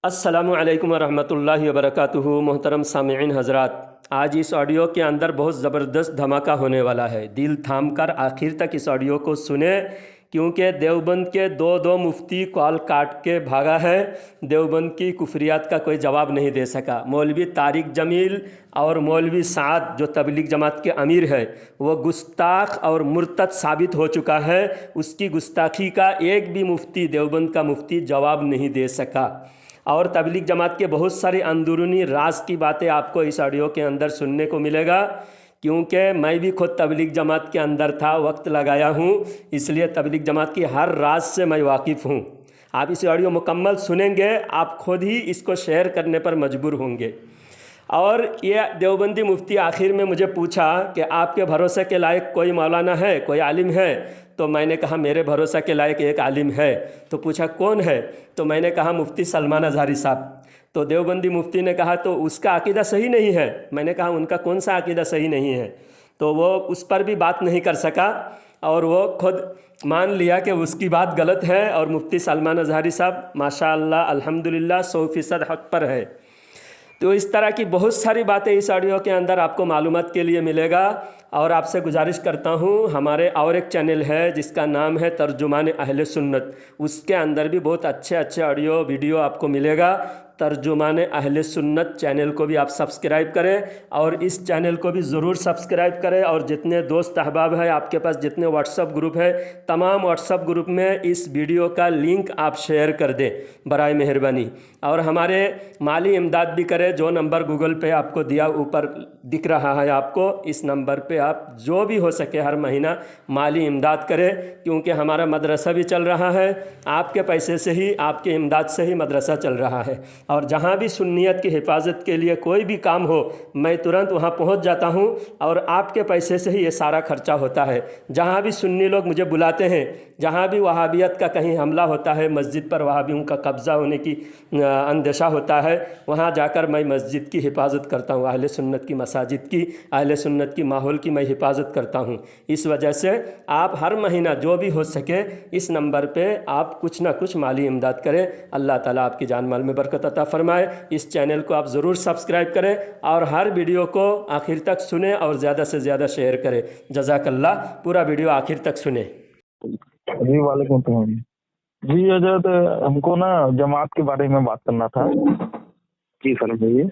अस्सलामु अलैकुम वरहमतुल्लाहि वबरकातुहू। मोहतरम सामिईन हज़रात, आज इस ऑडियो के अंदर बहुत ज़बरदस्त धमाका होने वाला है। दिल थाम कर आखिर तक इस ऑडियो को सुने, क्योंकि देवबंद के दो मुफ्ती कॉल काट के भागा है। देवबंद की कुफरियात का कोई जवाब नहीं दे सका। मौलवी तारिक जमील और मौलवी साद जो तबलीग जमात के अमीर है, वो गुस्ताख और मुर्तद साबित हो चुका है। उसकी गुस्ताखी का एक भी मुफ्ती, देवबंद का मुफ्ती, जवाब नहीं दे सका। और तबलीग जमात के बहुत सारी अंदरूनी राज की बातें आपको इस ऑडियो के अंदर सुनने को मिलेगा, क्योंकि मैं भी खुद तबलीग जमात के अंदर था, वक्त लगाया हूँ, इसलिए तबलीग जमात की हर राज से मैं वाकिफ़ हूँ। आप इस ऑडियो मुकम्मल सुनेंगे, आप खुद ही इसको शेयर करने पर मजबूर होंगे। और ये देवबंदी मुफ्ती आखिर में मुझे पूछा कि आपके भरोसे के लायक कोई मौलाना है, कोई आलिम है? तो मैंने कहा मेरे भरोसा के लायक एक आलिम है। तो पूछा कौन है? तो मैंने कहा मुफ्ती सलमान अज़हरी साहब। तो देवबंदी मुफ्ती ने कहा तो उसका अकीदा सही नहीं है। मैंने कहा उनका कौन सा अकीदा सही नहीं है? तो वो उस पर भी बात नहीं कर सका और वो खुद मान लिया कि उसकी बात गलत है। और मुफ्ती सलमान अज़हरी साहब माशाअल्लाह अल्हम्दुलिल्लाह 100% हक़ पर है। तो इस तरह की बहुत सारी बातें इस ऑडियो के अंदर आपको मालूमात के लिए मिलेगा। और आपसे गुजारिश करता हूँ, हमारे और एक चैनल है जिसका नाम है तर्जुमान अहले सुन्नत, उसके अंदर भी बहुत अच्छे ऑडियो वीडियो आपको मिलेगा। तर्जुमान अहले सुन्नत चैनल को भी आप सब्सक्राइब करें और इस चैनल को भी ज़रूर सब्सक्राइब करें। और जितने दोस्त अहबाब हैं आपके पास, जितने व्हाट्सअप ग्रुप है, तमाम व्हाट्सअप ग्रुप में इस वीडियो का लिंक आप शेयर कर दें बराए मेहरबानी। और हमारे माली इमदाद भी करें। जो नंबर गूगल पे आपको दिया ऊपर दिख रहा है आपको, इस नंबर पे आप जो भी हो सके हर महीना माली इमदाद करें, क्योंकि हमारा मदरसा भी चल रहा है। आपके पैसे से ही, आपके इमदाद से ही मदरसा चल रहा है। और जहाँ भी सुन्नियत की हिफाजत के लिए कोई भी काम हो, मैं तुरंत वहाँ पहुँच जाता हूँ और आपके पैसे से ही ये सारा खर्चा होता है। जहाँ भी सुन्नी लोग मुझे बुलाते हैं, जहाँ भी वहाबियत का कहीं हमला होता है, मस्जिद पर वहाबियों का कब्ज़ा होने की अंदेशा होता है, वहाँ जाकर मैं मस्जिद की हिफाजत करता हूँ, अहले सुन्नत की मसाजिद की, अहले सुन्नत की माहौल की मैं हिफाजत करता हूँ। इस वजह से आप हर महीना जो भी हो सके इस नंबर पे आप कुछ ना कुछ माली इमदाद करें। अल्लाह ताला आपकी जान माल में बरकत अता फरमाए। इस चैनल को आप ज़रूर सब्सक्राइब करें और हर वीडियो को आखिर तक सुने और ज़्यादा से ज़्यादा शेयर करें। जज़ाकल्लाह। पूरा वीडियो आखिर तक सुने। जी वालेकुम सलाम। जी हजरत, हमको ना जमात के बारे में बात करना था। जी फरमाइए।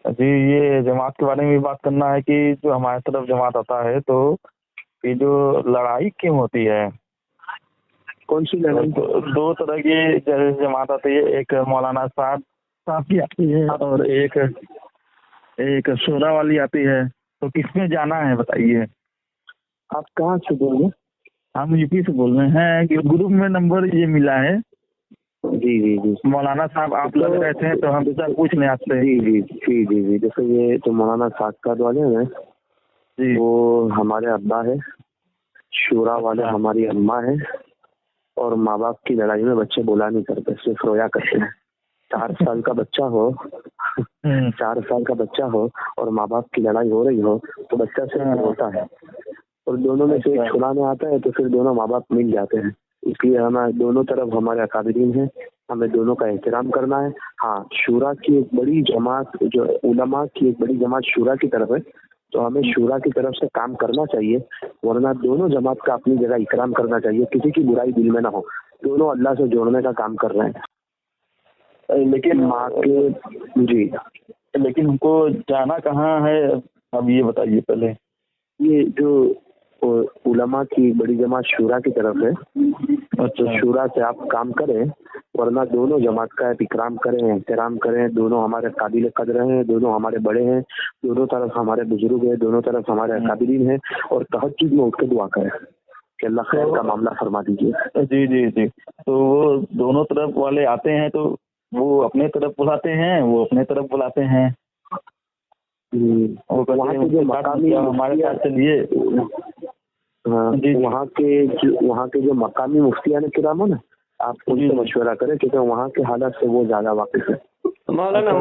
जी ये जमात के बारे में बात करना है कि जो हमारे तरफ जमात आता है तो ये जो लड़ाई क्यों होती है? कौन सी लड़ाई? दो तरह की जमात आती है, एक मौलाना साहब की आती है और एक शोरा वाली आती है। तो किसमें जाना है बताइए। आप कहाँ से बोल रहे? हम यूपी से बोल रहे हैं कि ग्रुप में नंबर ये मिला है। जी जी जी। मौलाना साहब आप लग रहे थे तो हम सर पूछ लें आपसे। जी जी जी जी जी। जैसे ये तो मौलाना सादकात वाले हैं जी, वो हमारे अब्बा है, शूरा वाले हमारी अम्मा है। और माँ बाप की लड़ाई में बच्चे बोला नहीं करते, सिर्फ रोया करते हैं। 4 साल का बच्चा हो 4 साल का बच्चा हो और माँ बाप की लड़ाई हो रही हो तो बच्चा सिर्फ रोता है। और दोनों में से एक छुड़ाने आता है तो फिर दोनों माँ बाप मिल जाते हैं। इसलिए हमें दोनों तरफ हमारे अकादरीन हैं, हमें दोनों का एहतराम करना है। हाँ, शूरा की एक बड़ी जमात, जो उलमा की एक बड़ी जमात शूरा की तरफ है, तो हमें शूरा की तरफ से काम करना चाहिए, वरना दोनों जमात का अपनी जगह इकराम करना चाहिए। किसी की बुराई दिल में ना हो, दोनों अल्लाह से जोड़ने का काम कर रहे हैं। लेकिन माँ के जी, लेकिन हमको जाना कहाँ है अब ये बताइए पहले। ये जो उलमा की बड़ी जमात शूरा की तरफ है, तो शूरा से आप काम करें, वरना दोनों जमात का इकराम करें, एहतराम करें। दोनों हमारे काबिल कदर हैं, दोनों हमारे बड़े हैं, दोनों तरफ हमारे बुजुर्ग हैं, दोनों तरफ हमारे अकादरीन हैं। और तहज्जुद में उठ के दुआ करें कि अल्लाह खैर का मामला फरमा दीजिए। जी जी जी। तो वो दोनों तरफ वाले आते हैं तो वो अपने तरफ बुलाते हैं, वो अपने तरफ बुलाते हैं। वो वहाँ के जो मकामी हमारे साथ चलिए। जी, वहाँ के जो मकामी मुफ्तियान किराम है ना, आप उनसे मशवरा करें, क्योंकि वहाँ के हालात से वो ज्यादा वाकिफ है। मौलाना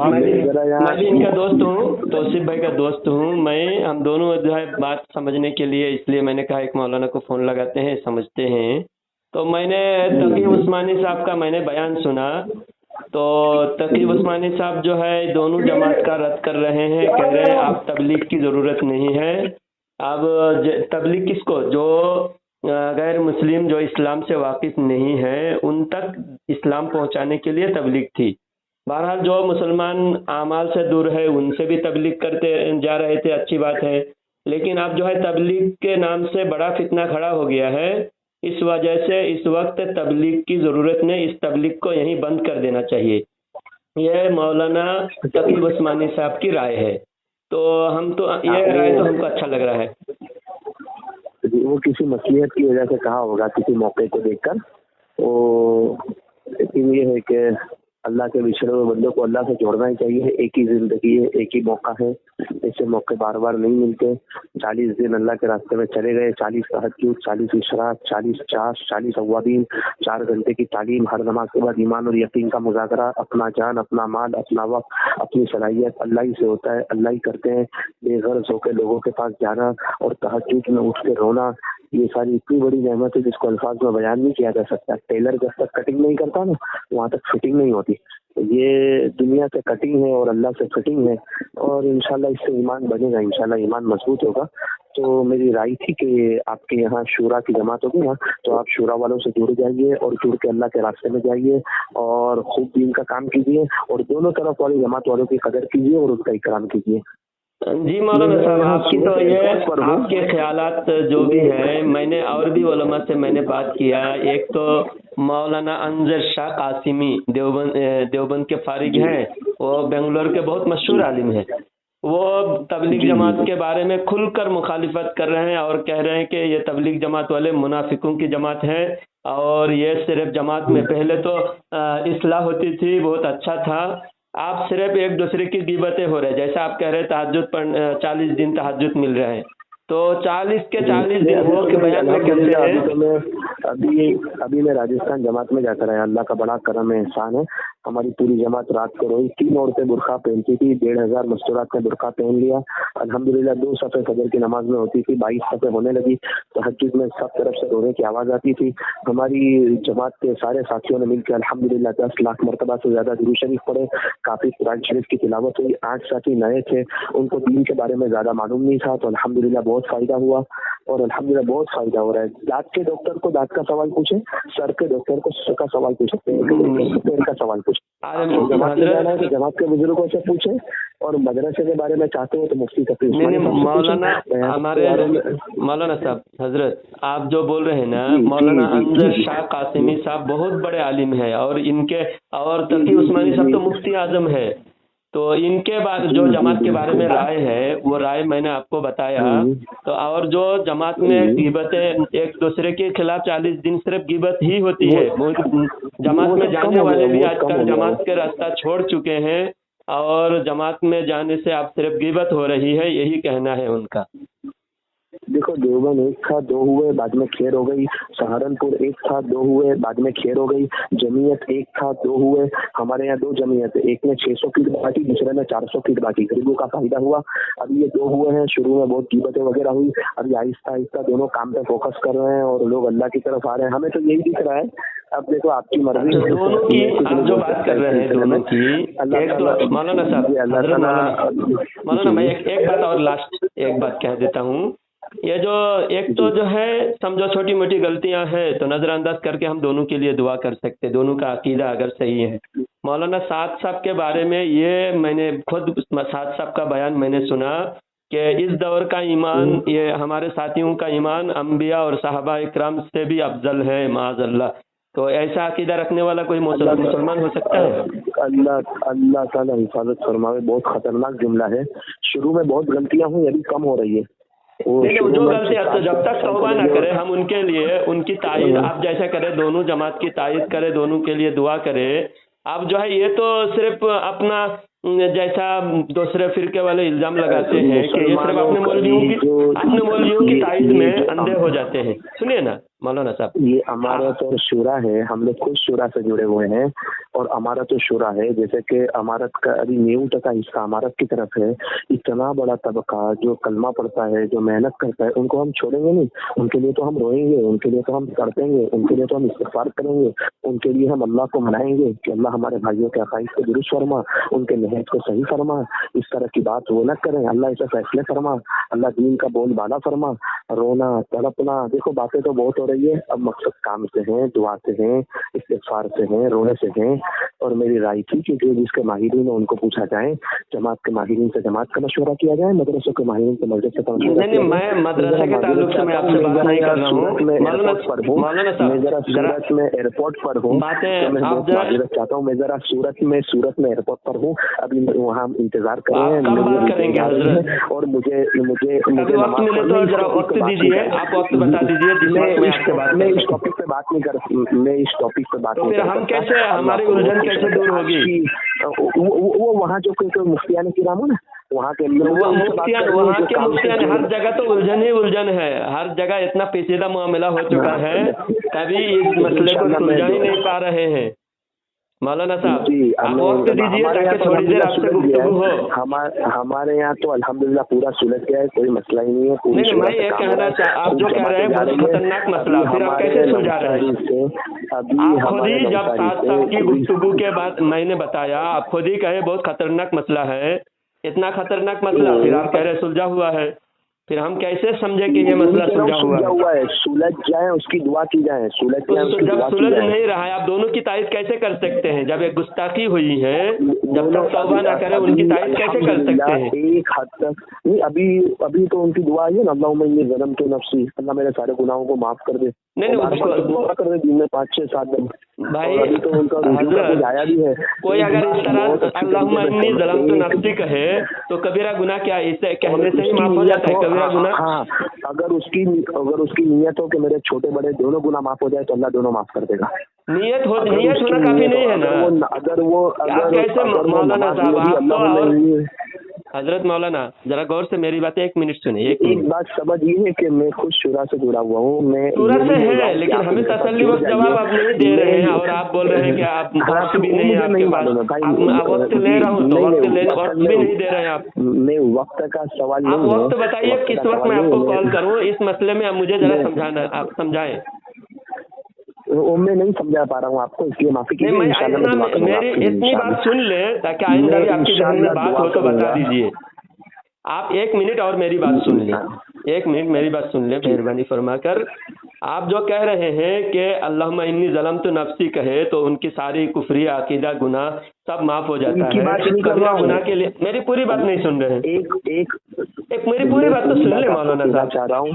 मैं भी इनका दोस्त हूँ, तौसीफ भाई का दोस्त हूँ मैं। हम दोनों जो है बात समझने के लिए, इसलिए मैंने कहा एक मौलाना को फ़ोन लगाते हैं, समझते हैं। तो मैंने तकी उस्मानी साहब का मैंने बयान सुना تو تقی عثمانی صاحب جو ہے دونوں جماعت کا رد کر رہے ہیں، کہہ رہے ہیں اب تبلیغ کی ضرورت نہیں ہے۔ اب تبلیغ کس کو؟ جو غیر مسلم جو اسلام سے واقف نہیں ہے ان تک اسلام پہنچانے کے لیے تبلیغ تھی۔ بہرحال جو مسلمان اعمال سے دور ہے ان سے بھی تبلیغ کرتے جا رہے تھے، اچھی بات ہے، لیکن اب جو ہے تبلیغ کے نام سے بڑا فتنہ کھڑا ہو گیا ہے، اس وجہ سے اس وقت تبلیغ کی ضرورت نہیں، اس تبلیغ کو یہیں بند کر دینا چاہیے۔ یہ مولانا تقی عثمانی صاحب کی رائے ہے، تو ہم تو یہ رائے تو ہم کو اچھا لگ رہا ہے۔ وہ کسی مصلحت کی وجہ سے کہا ہوگا، کسی موقع کو دیکھ کر۔ وہ لیکن یہ ہے کہ اللہ کے بچھڑے ہوئے بندوں کو اللہ سے جوڑنا ہی چاہیے۔ ایک ہی زندگی ہے، ایک ہی موقع ہے، ایسے موقع بار بار نہیں ملتے۔ 40 دن اللہ کے راستے میں چلے گئے، 40 تہجد، 40 اشراق، 40 چاش، 40 اوابین، 4 گھنٹے کی تعلیم، ہر نماز کے بعد ایمان اور یقین کا مذاکرہ، اپنا جان، اپنا مال، اپنا وقت، اپنی صلاحیت اللہ ہی سے ہوتا ہے، اللہ ہی کرتے ہیں۔ بے غرض ہو کے لوگوں کے پاس جانا اور تہجد میں اٹھ کے رونا، یہ ساری اتنی بڑی نعمت ہے جس کو الفاظ میں بیان نہیں کیا جا سکتا۔ ٹیلر جب تک کٹنگ نہیں کرتا نا وہاں تک فٹنگ نہیں ہوتی۔ یہ دنیا سے کٹنگ ہے اور اللہ سے فٹنگ ہے، اور انشاءاللہ اس سے ایمان بنے گا، انشاءاللہ ایمان مضبوط ہوگا۔ تو میری رائے تھی کہ آپ کے یہاں شورا کی جماعت ہوگی نا، تو آپ شورا والوں سے جڑ جائیے اور جڑ کے اللہ کے راستے میں جائیے اور خوب دین کا کام کیجیے، اور دونوں طرف والی جماعت والوں کی قدر کیجیے اور ان کا اکرام کیجیے۔ جی مولانا صاحب، آپ کی تو یہ آپ کے خیالات جو بھی ہیں، میں نے اور بھی علماء سے میں نے بات کیا۔ ایک تو مولانا انظر شاہ قاسمی دیوبند کے فارغ ہیں، وہ بنگلور کے بہت مشہور عالم ہیں، وہ تبلیغ جماعت کے بارے میں کھل کر مخالفت کر رہے ہیں اور کہہ رہے ہیں کہ یہ تبلیغ جماعت والے منافقوں کی جماعت ہے، اور یہ صرف جماعت میں پہلے تو اصلاح ہوتی تھی، بہت اچھا تھا، آپ صرف ایک دوسرے کی غیبتیں ہو رہے، جیسا آپ کہہ رہے تہجد پر 40 دن تہجد مل رہے ہیں، تو 40 کے 40 دن وہ کے بیان میں کیسے ہیں؟ ابھی میں راجستھان جماعت میں جا کر آیا، اللہ کا بڑا کرم ہے، احسان ہے۔ ہماری پوری جماعت رات کو روئی، 3 عورتیں برقع پہنتی تھی، 1500 مستورات نے برقع پہن لیا، الحمدللہ 2 صفحے فجر کی نماز میں ہوتی تھی، 22 صفحے ہونے لگی، تہجد میں سب طرف سے رونے کی آواز آتی تھی۔ ہماری جماعت کے سارے ساتھیوں نے مل کے الحمدللہ 10 لاکھ مرتبہ سے زیادہ درود شریف پڑھے، کافی قرآن شریف کی تلاوت ہوئی۔ 8 ساتھی نئے تھے، ان کو دین کے بارے میں زیادہ معلوم نہیں تھا، تو الحمدللہ بہت فائدہ ہوا، اور الحمدللہ بہت فائدہ ہو رہا ہے۔ دانت کے ڈاکٹر کو دانت کا سوال پوچھیں، سر کے ڈاکٹر کو سر کا سوال پوچھ سکتے ہیں، پیر کا سوال پوچھیں۔ جماعت میں جانا ہے تو جماعت کے بزرگوں سے پوچھیں، اور مدرسے کے بارے میں چاہتے ہو تو مفتی تقی مولانا صاحب حضرت آپ جو بول رہے ہیں نا، مولانا انظر شاہ قاسمی صاحب بہت بڑے عالم ہیں، اور ان کے اور تقی عثمانی صاحب تو مفتی اعظم ہے، تو ان کے بعد جو جماعت کے بارے میں رائے ہے وہ رائے میں نے آپ کو بتایا، تو اور جو جماعت میں غیبتیں ایک دوسرے کے خلاف 40 دن صرف غیبت ہی ہوتی ہے، جماعت میں جانے والے بھی آج کل جماعت کے راستہ چھوڑ چکے ہیں، اور جماعت میں جانے سے اب صرف غیبت ہو رہی ہے، یہی کہنا ہے ان کا۔ دیکھو دیوبند 1 تھا 2 ہوئے، بعد میں کھیر ہو گئی، سہارنپور 1 تھا 2 ہوئے، بعد میں کھیر ہو گئی، جمعیت 1 تھا 2 ہوئے، ہمارے یہاں 2 جمعیت، ایک میں 600 فیٹ بانٹی، دوسرے میں 400 فیٹ بانٹی، غریبوں کا فائدہ ہوا۔ اب یہ 2 ہوئے ہیں، شروع میں بہت غیبتیں وغیرہ ہوئی، ابھی آہستہ آہستہ دونوں کام پہ فوکس کر رہے ہیں اور لوگ اللہ کی طرف آ رہے ہیں، ہمیں تو یہی دکھ رہا ہے۔ اب دیکھو آپ کی مرضی، دونوں کی آپ جو بات کر رہے ہیں دونوں کی، ایک تو مولانا صاحب مولانا میں ایک بات اور لاسٹ ایک بات کہہ دیتا ہوں، یہ جو ایک تو جو ہے سمجھو چھوٹی موٹی غلطیاں ہیں تو نظر انداز کر کے ہم دونوں کے لیے دعا کر سکتے، دونوں کا عقیدہ اگر صحیح ہے۔ مولانا سعد صاحب کے بارے میں یہ میں نے خود سعد صاحب کا بیان میں نے سنا کہ اس دور کا ایمان، یہ ہمارے ساتھیوں کا ایمان انبیاء اور صحابہ اکرام سے بھی افضل ہے، معاذ اللہ، تو ایسا عقیدہ رکھنے والا کوئی مسلمان ہو سکتا ہے؟ اللہ تعالیٰ حفاظت فرماوے، بہت خطرناک جملہ ہے۔ شروع میں بہت غلطیاں ہوئی، ابھی کم ہو رہی ہے۔ جو غلطیاں تو جب تک توبہ نہ کرے ہم ان کے لیے ان کی تائید آپ جیسا کرے، دونوں جماعت کی تائید کرے، دونوں کے لیے دعا کرے۔ اب جو ہے یہ تو صرف اپنا जैसा दूसरे फिरके वाले इल्जाम लगाते हैं कि ये सिर्फ अपने मौलवियों की तायद में अंधे हो जाते हैं। सुनिए ना मौलाना साहब, ये हमारा तो शुरा है, हम लोग खुद शुरा से जुड़े हुए हैं और हमारा तो शुरा है, जैसे कि अमारत का अभी 90% का हिस्सा अमारत की तरफ है। इतना बड़ा तबका जो कलमा पढ़ता है, जो मेहनत करता है, उनको हम छोड़ेंगे नहीं। उनके लिए तो हम रोएंगे, उनके लिए तो हम तड़पेंगे, उनके लिए तो हम इस्तिग़फ़ार करेंगे, उनके लिए हम अल्लाह को मनाएंगे कि अल्लाह हमारे भाइयों के अकाईद को दुरुस्त फरमा, उनके नहज को सही फरमा। इस तरह की बात वो न करें, अल्लाह ऐसे फैसले फरमा, अल्लाह दीन का बोल बाला फरमा। रोना तड़पना, देखो बातें तो बहुत रही है, अब मकसद काम से है, दुआ से है, इस्तिग़फ़ार से है, रोने से है। और मेरी राय थी कि जो जिसके माहिरीन है उनको पूछा जाए, जमात के माहिरीन से जमात का मशवरा किया जाए, मदरसों के माहिरीन से मदरसे का मशवरा किया जाए। मैं मदरसे के ताल्लुक से मैं आपसे बात नहीं कर रहा हूँ मौलाना साहब, सूरत में एयरपोर्ट पर हूँ, माजरत चाहता हूँ, मैं जरा सूरत में एयरपोर्ट पर हूँ, अभी वहाँ इंतजार कर रहे हैं। बात करेंगे हजरत, और मुझे वक्त मिले तो जरा वक्त दीजिए, आप वक्त बता दीजिए जिस वक्त में आपसे बात। मैं इस टॉपिक पे बात नहीं कर, मैं इस टॉपिक पे बात नहीं कर। हम कैसे, हमारी उलझन कैसे दूर होगी? वो वहाँ जो मुफ्तियान किराम है ना, वहाँ के मुफ्तियान हर जगह तो उलझन ही उलझन है, हर जगह इतना पेचीदा मामला हो चुका है, कभी इस मसले को सुलझा ही नहीं पा रहे हैं। मौलाना साहब आप वक्त दीजिए ताकि थोड़ी देर आपसे गुफ्तगू हो। हमारे यहाँ तो अल्हम्दुलिल्लाह पूरा सुलझ गया है, कोई मसला ही नहीं है। नहीं, मैं ये कहना आप जो कह रहे हैं बहुत खतरनाक मसला, फिर आप कैसे सुलझा रहे हैं? आप खुद ही जब 7 साल की गुफ्तगू के बाद मैंने बताया, आप खुद ही कहे बहुत खतरनाक मसला है, इतना खतरनाक मसला, फिर आप कह रहे सुलझा हुआ है। फिर हम कैसे समझे कि ये मसला सुलझा हुआ है? सुलझ जाए उसकी दुआ की जाए, जब सुलझ नहीं रहा है आप दोनों की तारीफ कैसे कर सकते हैं? जब एक गुस्ताखी हुई है, जब तक तौबा ना करे उनकी तारीफ कैसे कर सकते हैं? एक हद तक नहीं, अभी तो उनकी दुआ है ना, अल्लाहुम्मा इन्नी ज़लमतु नफ्सी, अल्लाह मेरे सारे गुनाहों को माफ कर दे। नहीं दुआ कर दे दिन में 5, 6, 7 दिन भाई। अभी तो उनका आया भी है। कोई अगर इस तरह अल्लाहुम्मा इन्नी ज़लमतु नफ्सी कहे तो कबीरा गुनाह क्या इसे कहने से ही माफ हो जाता है? कबीरा गुनाह, हाँ, अगर उसकी नीयत हो कि मेरे छोटे बड़े दोनों गुनाह माफ हो जाए तो अल्लाह दोनों माफ कर देगा। नियत होना काफी नहीं है ना? अगर कैसे मौलाना साहब आप तो हजरत मौलाना जरा गौर से मेरी बातें 1 मिनट सुनिए। एक बात समझिए है कि मैं खुद शुरा से जुड़ा हुआ हूँ, मैं शुरा से है, लेकिन हमें तसल्ली वक्त जवाब आप नहीं दे रहे हैं और आप बोल रहे हैं कि आप वक्त भी नहीं है आपके पास। वक्त ले रहा हूँ तो वक्त भी नहीं दे रहे हैं आप। मैं वक्त का सवाल आप वक्त बताइए किस वक्त मैं आपको कॉल करूँ, इस मसले में मुझे जरा समझाना, आप समझाएं। वो मैं नहीं समझा पा रहा हूँ आपको, इसलिए माफी कीजिए। मेरी इतनी बात सुन ले ताकि आइंदा भी आपके जहन में बात हो तो बता दीजिए। आप 1 मिनट और मेरी बात सुन लें, 1 मिनट मेरी बात सुन लें मेहरबानी फरमाकर। आप जो कह रहे हैं कि अल्लाहुम्मा इन्नी ज़लमतु नफ्सी कहे तो उनकी सारी कुफरी अकीदा गुनाह सब माफ हो जाता है। कबीरा गुनाह के लिए मेरी पूरी बात नहीं सुन रहे हैं। एक मेरी पूरी बात तो सुन ले मौलाना साहब। चाह रहा हूँ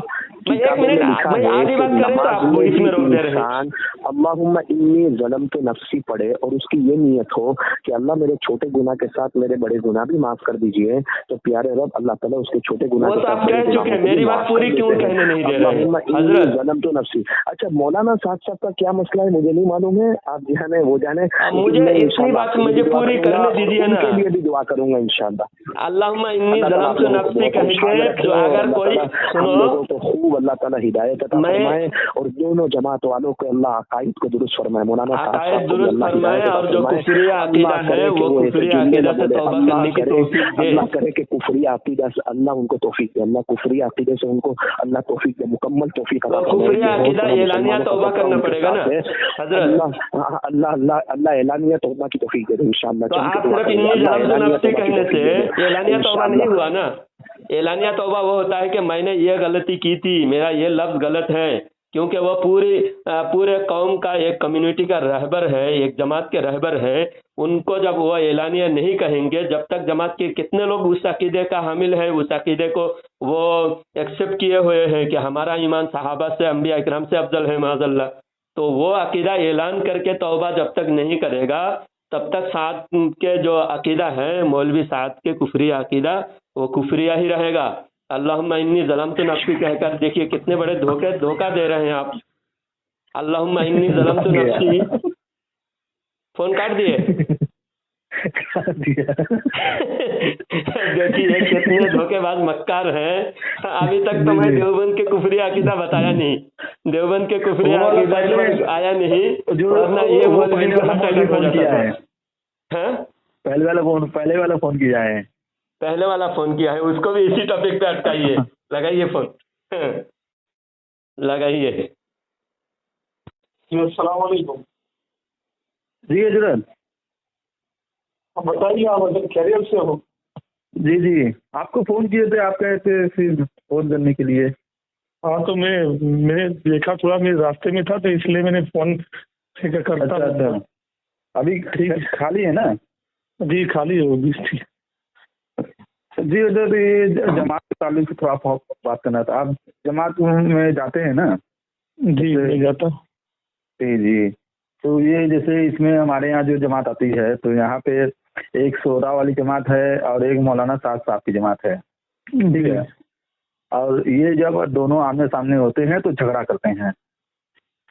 मैं 1 मिनट मैं आधी बात करें तो आप इसमें रोक दे रहे हैं। अल्लाहुम्मा इन्नी ज़लमतु नफ्सी पढ़े और उसकी ये नियत हो कि अल्लाह मेरे छोटे गुनाह के साथ मेरे बड़े गुनाह भी माफ कर दीजिए, तो प्यारे रब अल्लाह ताला उसके छोटे गुनाह वो तो आप कह चुके हैं, मेरी बात पूरी क्यों कहने नहीं दे रहे हैं हजरत? ज़लमतु नफ्सी। अच्छा मौलाना साहब का क्या मसला है मुझे नहीं मालूम है, आप जाने वो जाने। मुझे इतनी बात मुझे पूरी करने दीजिए ना, उनके लिए भी दुआ करूंगा इंशाअल्लाह। अल्लाहुम्मा इन्नी ज़लमतु नफ्सी कह के जो अगर कोई सुनो तो खूब अल्लाह ताला हिदायत अता फरमाए और दोनों जमात वालों को अल्लाह अकाईद को दुरुस्त फरमाए। मौलाना साहब दुरुस्त फरमाए और जो कुफरिया अकीदा है वो कुफरिया अकीदा से तौबा करने की तौफीक दे। अल्लाह करे कि कुफरिया अकीदा से अल्लाह उनको तौफीक दे, अल्लाह कुफरिया अकीदे से उनको अल्लाह तौफीक दे, मुकम्मल तौफीक अता फरमाए। कुफरिया अकीदा एलानिया तौबा करना पड़ेगा ना हजरत? अल्लाह एलानिया तौबा की तौफीक दे इंशाअल्लाह। तो आप सिर्फ इन्नी ज़लमतु नफ्सी कहने से एलानिया तौबा नहीं हुआ ना। एलानिया तौबा वो होता है कि मैंने ये गलती की थी, मेरा ये लफ्ज़ गलत है, क्योंकि वो पूरे कौम का एक कम्युनिटी का रहबर है, एक जमात के रहबर है। उनको जब वो एलानिया नहीं कहेंगे, जब तक जमात के कितने लोग उस अकीदे का हामिल है, उस अकीदे को वो एक्सेप्ट किए हुए हैं कि हमारा ईमान सहाबा से अंबिया इकराम से अफजल है माज़अल्लाह, तो वो अकीदा ऐलान करके तौबा जब तक नहीं करेगा तब तक साथ के जो अकीदा है मौलवी साथ के कुफरिया अकीदा वो कुफरिया ही रहेगा। अल्लाहुम्मा इन्नी ज़लमतु नफ्सी कहकर देखिए कितने बड़े धोखा दे रहे हैं आप। अल्लाहुम्मा इन्नी ज़लमतु नफ्सी, फोन काट दिए। देखिए कितने धोखेबाज मक्कार हैं। अभी तक तो मैं देवबंद के कुफरी अकीदा बताया नहीं, देवबंद के कुफरी अकीदा पर आया नहीं, वरना ये मौलवी को हटाकर हो जाता है। हाँ? पहले वाला फोन किया है, पहले वाला फोन किया है, उसको भी इसी टॉपिक पे अटकाइए। लगाइए फोन, लगाइए। अस्सलाम वालेकुम। जी हजरत, बताइए, आप अगर खैरियत से हो? जी जी, आपको फोन किए थे, आप कहे थे फिर फोन करने के लिए। हाँ, तो मैं देखा, थोड़ा मैं रास्ते में था तो इसलिए मैंने फोन करता। अच्छा, अभी ठीक खाली है ना? जी खाली है, वो भी ठीक। जी उधर ये जमात के ताल्लुक से थोड़ा बात करना था। आप जमात में जाते हैं ना? जी मैं जाता हूँ। जी जी, तो ये जैसे इसमें हमारे यहाँ जो जमात आती है, तो यहाँ पे एक शोरा वाली जमात है और एक मौलाना साहब साहब की जमात है, ठीक है। और ये जब दोनों आमने सामने होते हैं तो झगड़ा करते हैं।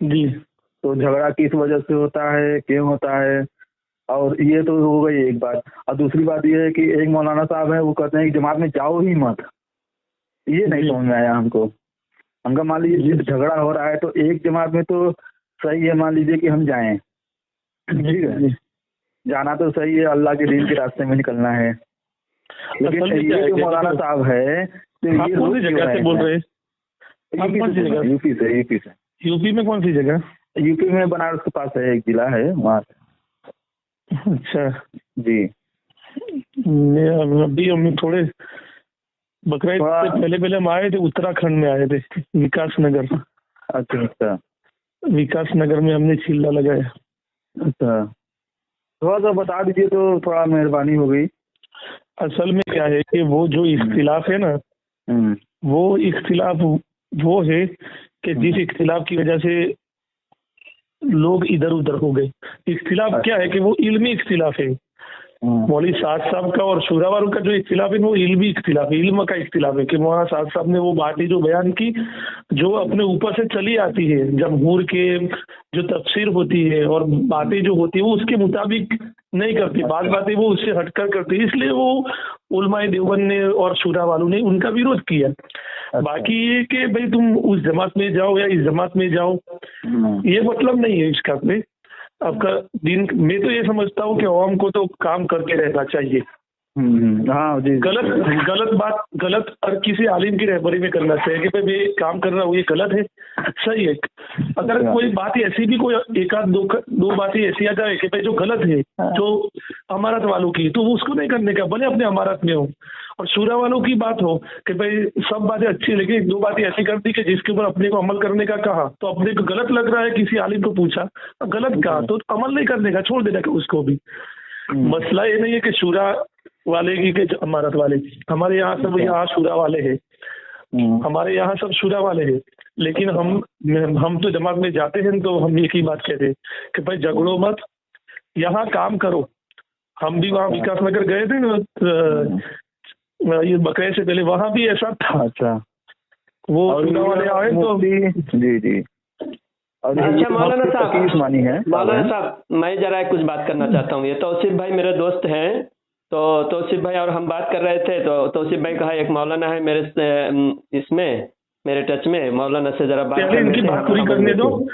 जी, तो झगड़ा किस वजह से होता है, क्यों होता है, और ये तो हो गई एक बात। और दूसरी बात ये है कि एक मौलाना साहब है, वो कहते हैं कि जमात में जाओ ही मत। ये नहीं समझ में आया हमको। हमका मान लीजिए झगड़ा हो रहा है तो एक जमात में तो सही है, मान लीजिए कि हम जाएं, ठीक है, जाना तो सही है, अल्लाह के दीन के रास्ते में निकलना है। लेकिन ये जो मौलाना साहब है, तो ये कौन सी जगह से बोल रहे हैं? यूपी से। यूपी में कौन सी जगह? यूपी में बनारस के पास है, एक जिला है वहाँ से। अच्छा जी, मैं अभी हम थोड़े बकरीद से पहले हम आए थे, उत्तराखंड में आए थे, विकास नगर। अच्छा, विकास नगर में हमने चिल्ला लगाया। अच्छा, थोड़ा सा बता दीजिए तो थोड़ा मेहरबानी हो गई। असल में क्या है कि वो जो इख्तिलाफ है ना, वो इख्तिलाफ वो है कि जिस इख्तिलाफ की वजह से लोग इधर उधर हो गए। इख्तिलाफ क्या है कि वो इल्मी इख्तिलाफ है। मौलवी साद साहब का और शूरा वालों का जो इख्तिलाफ है वो इल्मी इख्तिलाफ है, इल्म का इख्तिलाफ है कि मौलाना साद साहब ने वो बातें जो बयान की जो अपने ऊपर से चली आती है, जमहूर के जो तफसीर होती है और बातें जो होती है वो उसके मुताबिक नहीं करती, बाद बातें वो उससे हटकर करती है, इसलिए वो उलमाए देवबंद ने और शूरा वालों ने उनका विरोध किया। बाकी ये कि भाई तुम उस जमात में जाओ या इस जमात में जाओ, ये मतलब नहीं है इसका। में आपका दिन, मैं तो ये समझता हूँ कि अवाम को तो काम करके रहना चाहिए। हाँ जी, गलत और किसी आलिम की रहबरी में करना चाहिए कि भाई मैं काम कर रहा हूँ, ये गलत है, सही है। अगर कोई बात ऐसी भी कोई एक आध दो बातें ऐसी आ जाए कि भाई जो गलत है, जो अमारत वालों की, तो उसको नहीं करने का, भले अपने अमारत में हो। और शूरा वालों की बात हो कि भाई सब बातें अच्छी, लेकिन एक दो बातें ऐसी कर दी कि जिसके ऊपर अपने को अमल करने का कहा तो अपने को गलत लग रहा है, किसी आलिम को पूछा गलत कहा तो अमल नहीं करने का, छोड़ देने का उसको भी। मसला ये नहीं है कि शूरा वाले की के अमारत वाले, हमारे यहाँ सब यहाँ शूरा वाले हैं, हमारे यहाँ सब शूरा वाले हैं। लेकिन हम तो जमात में जाते हैं तो हम एक ही बात कहते हैं कि भाई झगड़ो मत, यहाँ काम करो। हम भी वहाँ विकास नगर गए थे ना ये बकरीद से पहले, वहाँ भी ऐसा था। अच्छा, वो शूरा वाले आए तो जी। और अच्छा मौलाना साहब, मौलाना साहब मैं जरा कुछ बात करना चाहता हूँ। ये तौसीफ भाई मेरे दोस्त हैं, तो तौसीफ भाई और हम बात कर रहे थे, तो तौसीफ भाई कहा एक मौलाना है मेरे टच में, मौलाना से जरा बात पहले इनकी बात पूरी करने दो,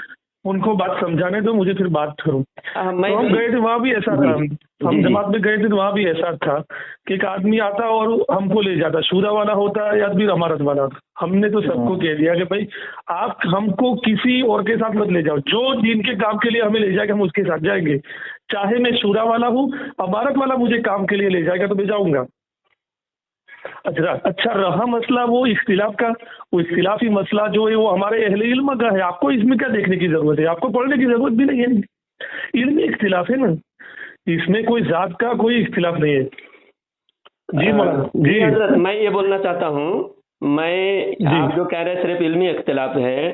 उनको बात समझाने दो, मुझे फिर बात करूँ। तो हम गए थे वहाँ भी ऐसा था, हम जमात में गए थे तो वहाँ भी ऐसा था कि एक आदमी आता और हमको ले जाता, शूरा वाला होता या फिर अमारत वाला। हमने तो सबको कह दिया कि भाई आप हमको किसी और के साथ मत ले जाओ, जो जिनके काम के लिए हमें ले जाएगा हम उसके साथ जाएंगे, चाहे मैं शूरा वाला हूँ, अमारत वाला मुझे काम के लिए ले जाएगा तो मैं जाऊँगा। अच्छा रहा मसला वो इख्तिलाफ का, वो इख्तिलाफी मसला जो है वो हमारे अहले इल्म का है, आपको इसमें क्या देखने की जरूरत है, आपको पढ़ने की जरूरत भी नहीं है। इल्मी इख्तिलाफ है ना, इसमें कोई जात का कोई इख्तिलाफ नहीं है। जी मौलाना जी हजरत, मैं ये बोलना चाहता हूँ, आप जो कह रहे हैं सिर्फ इल्मी इख्तिलाफ है,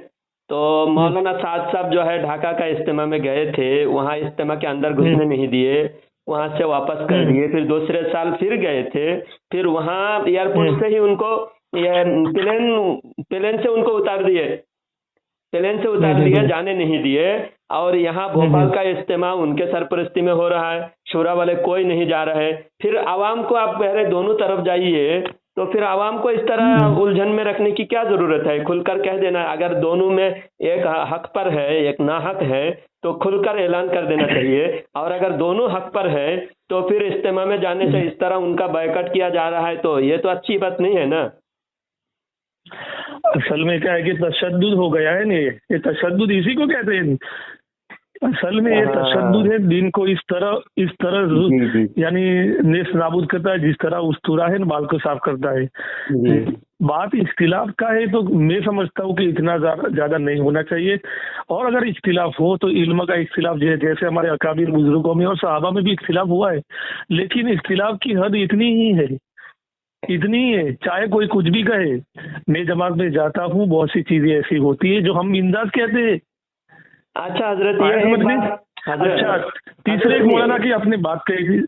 तो मौलाना साद साहब जो है ढाका का इज्तिमा में गए थे, वहाँ इज्तिमा के अंदर घुसने नहीं दिए, वहाँ से वापस कर दिए, फिर दूसरे साल फिर गए थे, फिर वहाँ एयरपोर्ट से ही उनको प्लेन से उनको उतार दिए, जाने नहीं दिए। اور یہاں بھوپال کا اجتماع ان کے سرپرستی میں ہو رہا ہے، شورا والے کوئی نہیں جا رہے، پھر عوام کو آپ کہہ رہے دونوں طرف جائیے، تو پھر عوام کو اس طرح الجھن میں رکھنے کی کیا ضرورت ہے؟ کھل کر کہہ دینا، اگر دونوں میں ایک حق پر ہے ایک ناحق ہے تو کھل کر اعلان کر دینا چاہیے، اور اگر دونوں حق پر ہے تو پھر اجتماع میں جانے سے اس طرح ان کا بائیکاٹ کیا جا رہا ہے، تو یہ تو اچھی بات نہیں ہے نا۔ اصل میں کیا ہے کہ تشدد ہو گیا ہے نا، یہ تشدد اسی کو کہتے ہیں، اصل میں یہ تشدد ہے، دین کو اس طرح یعنی نیست نابود کرتا ہے، جس طرح استورا ہے بال کو صاف کرتا ہے۔ بات اختلاف کا ہے تو میں سمجھتا ہوں کہ اتنا زیادہ نہیں ہونا چاہیے، اور اگر اختلاف ہو تو علم کا اختلاف، جیسے ہمارے اکابر بزرگوں میں اور صحابہ میں بھی اختلاف ہوا ہے، لیکن اختلاف کی حد اتنی ہی ہے، چاہے کوئی کچھ بھی کہے۔ میں جماعت میں جاتا ہوں، بہت سی چیزیں ایسی ہوتی ہے جو ہم انداز کہتے ہیں۔ اچھا حضرت، یہ اچھا تیسرے ایک مولانا کی آپ نے بات کہی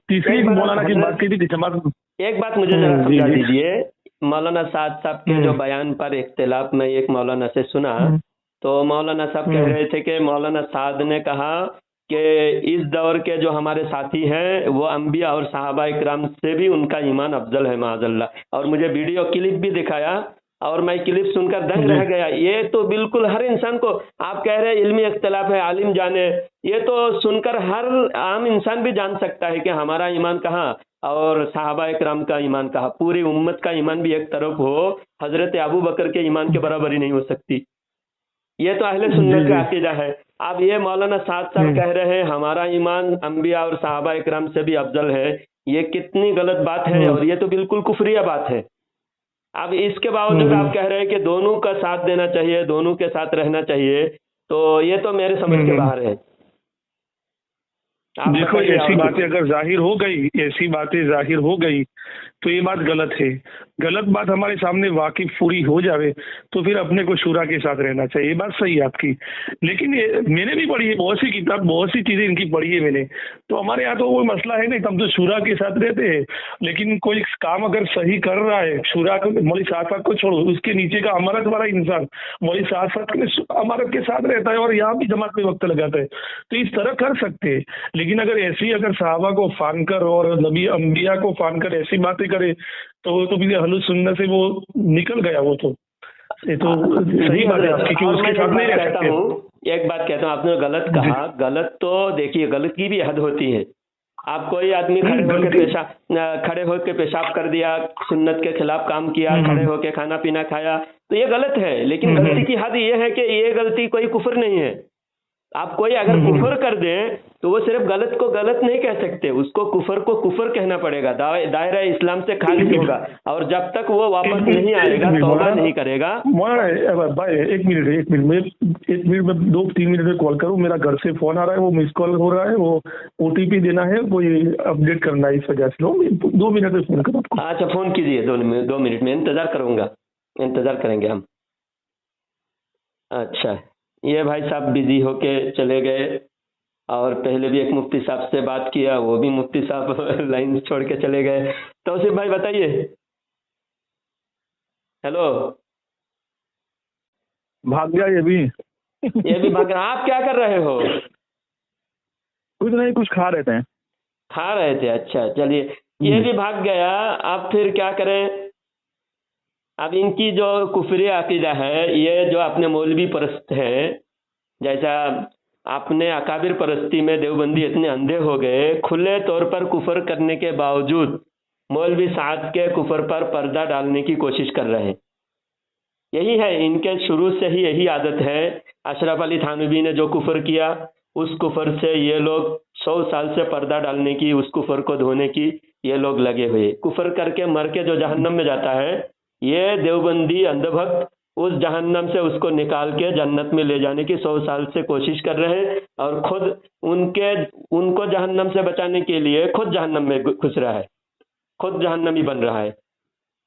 تھی کہ جماعت، ایک بات مجھے ذرا سمجھا دیجیے، مولانا سعد صاحب کے جو بیان پر اختلاف میں ایک مولانا سے سنا، تو مولانا صاحب کہہ رہے تھے کہ مولانا سعد نے کہا کہ اس دور کے جو ہمارے ساتھی ہیں وہ انبیاء اور صحابہ اکرام سے بھی ان کا ایمان افضل ہے معاذ اللہ، اور مجھے ویڈیو کلپ بھی دکھایا اور میں کلپ سن کر دنگ رہ گیا۔ یہ تو بالکل ہر انسان کو، آپ کہہ رہے علمی اختلاف ہے، عالم جانے، یہ تو سن کر ہر عام انسان بھی جان سکتا ہے کہ ہمارا ایمان کہاں اور صحابہ اکرام کا ایمان کہاں، پوری امت کا ایمان بھی ایک طرف ہو، حضرت ابو بکر کے ایمان کے برابر ہی نہیں ہو سکتی۔ یہ تو اہل سنت کا عقیدہ ہے۔ اب یہ مولانا سعد صاحب کہہ رہے ہیں ہمارا ایمان انبیاء اور صحابہ اکرام سے بھی افضل ہے، یہ کتنی غلط بات ہے، اور یہ تو بالکل کفریہ بات ہے۔ اب اس کے باوجود آپ کہہ رہے ہیں کہ دونوں کا ساتھ دینا چاہیے، دونوں کے ساتھ رہنا چاہیے، تو یہ تو میرے سمجھ کے باہر ہے۔ دیکھو ایسی باتیں اگر ظاہر ہو گئی تو یہ بات غلط ہے، غلط بات ہمارے سامنے واقف پوری ہو جاوے تو پھر اپنے کو شورا کے ساتھ رہنا چاہیے، یہ بات صحیح ہے آپ کی۔ لیکن میں نے بھی پڑھی ہے بہت سی کتاب، بہت سی چیزیں ان کی پڑھی ہے میں نے، تو ہمارے یہاں تو وہ مسئلہ ہے نہیں، ہم تو شورا کے ساتھ رہتے ہیں، لیکن کوئی کام اگر صحیح کر رہا ہے، شورا کو مولوی صاحب کو چھوڑو، اس کے نیچے کا امارت والا انسان مولوی صاحب امارت کے ساتھ رہتا ہے اور یہاں بھی جماعت میں وقت لگاتا ہے، تو اس طرح کر سکتے ہیں۔ لیکن اگر صحابہ کو فان کر اور نبی انبیاء کو فان کر ایسی باتیں کرے تو وہ تو بھی اہل سنت سے وہ نکل گیا، وہ تو یہ تو صحیح بات ہے آپ کی کہ اس کے ساتھ نہیں رہ سکتے۔ ایک بات کہتا ہوں، آپ نے غلط کہا، غلط تو دیکھیے غلط کی بھی حد ہوتی ہے۔ آپ کوئی آدمی کھڑے ہو کے پیشاب کر دیا، سنت کے خلاف کام کیا، کھڑے ہو کے کھانا پینا کھایا، تو یہ غلط ہے، لیکن غلطی کی حد یہ ہے کہ یہ غلطی کوئی کفر نہیں ہے۔ آپ کوئی اگر کفر کر دیں تو وہ صرف غلط کو غلط نہیں کہہ سکتے، اس کو کفر کہنا پڑے گا، دائرہ اسلام سے خارج ہوگا، اور جب تک وہ واپس نہیں آئے گا، توبہ نہیں کرے گا۔ بھائی ایک منٹ میں 2-3 منٹ میں کال کروں، میرا گھر سے فون آ رہا ہے، وہ مس کال ہو رہا ہے، وہ OTP دینا ہے، کوئی اپڈیٹ کرنا ہے، اس وجہ سے 2 منٹ میں فون کروں۔ اچھا فون کیجیے، 2 منٹ میں انتظار کروں گا، انتظار کریں گے ہم۔ اچھا یہ بھائی صاحب بزی ہو کے چلے گئے، اور پہلے بھی ایک مفتی صاحب سے بات کیا، وہ بھی مفتی صاحب لائن چھوڑ کے چلے گئے۔ توصیف بھائی بتائیے۔ ہیلو، بھاگ گیا یہ بھی بھاگ رہا۔ آپ کیا کر رہے ہو؟ کچھ نہیں، کچھ کھا رہے تھے۔ کھا رہے تھے، اچھا چلیے، یہ بھی بھاگ گیا۔ اب پھر کیا کریں؟ اب ان کی جو کفری عقیدہ ہے، یہ جو اپنے مولوی پرست ہے، جیسا اپنے اکابر پرستی میں دیوبندی اتنے اندھے ہو گئے، کھلے طور پر کفر کرنے کے باوجود مولوی سعد کے کفر پر پردہ ڈالنے کی کوشش کر رہے ہیں۔ یہی ہے ان کے شروع سے ہی یہی عادت ہے۔ اشرف علی تھانوی نے جو کفر کیا، اس کفر سے یہ لوگ 100 سال سے پردہ ڈالنے کی، اس کفر کو دھونے کی یہ لوگ لگے ہوئے۔ کفر کر کے مر کے جو جہنم میں جاتا ہے، یہ دیوبندی اندھ بھکت اس جہنم سے اس کو نکال کے جنت میں لے جانے کی 100 سال سے کوشش کر رہے ہیں، اور خود ان کو جہنم سے بچانے کے لیے خود جہنم میں گھس رہا ہے، خود جہنمی بن رہا ہے۔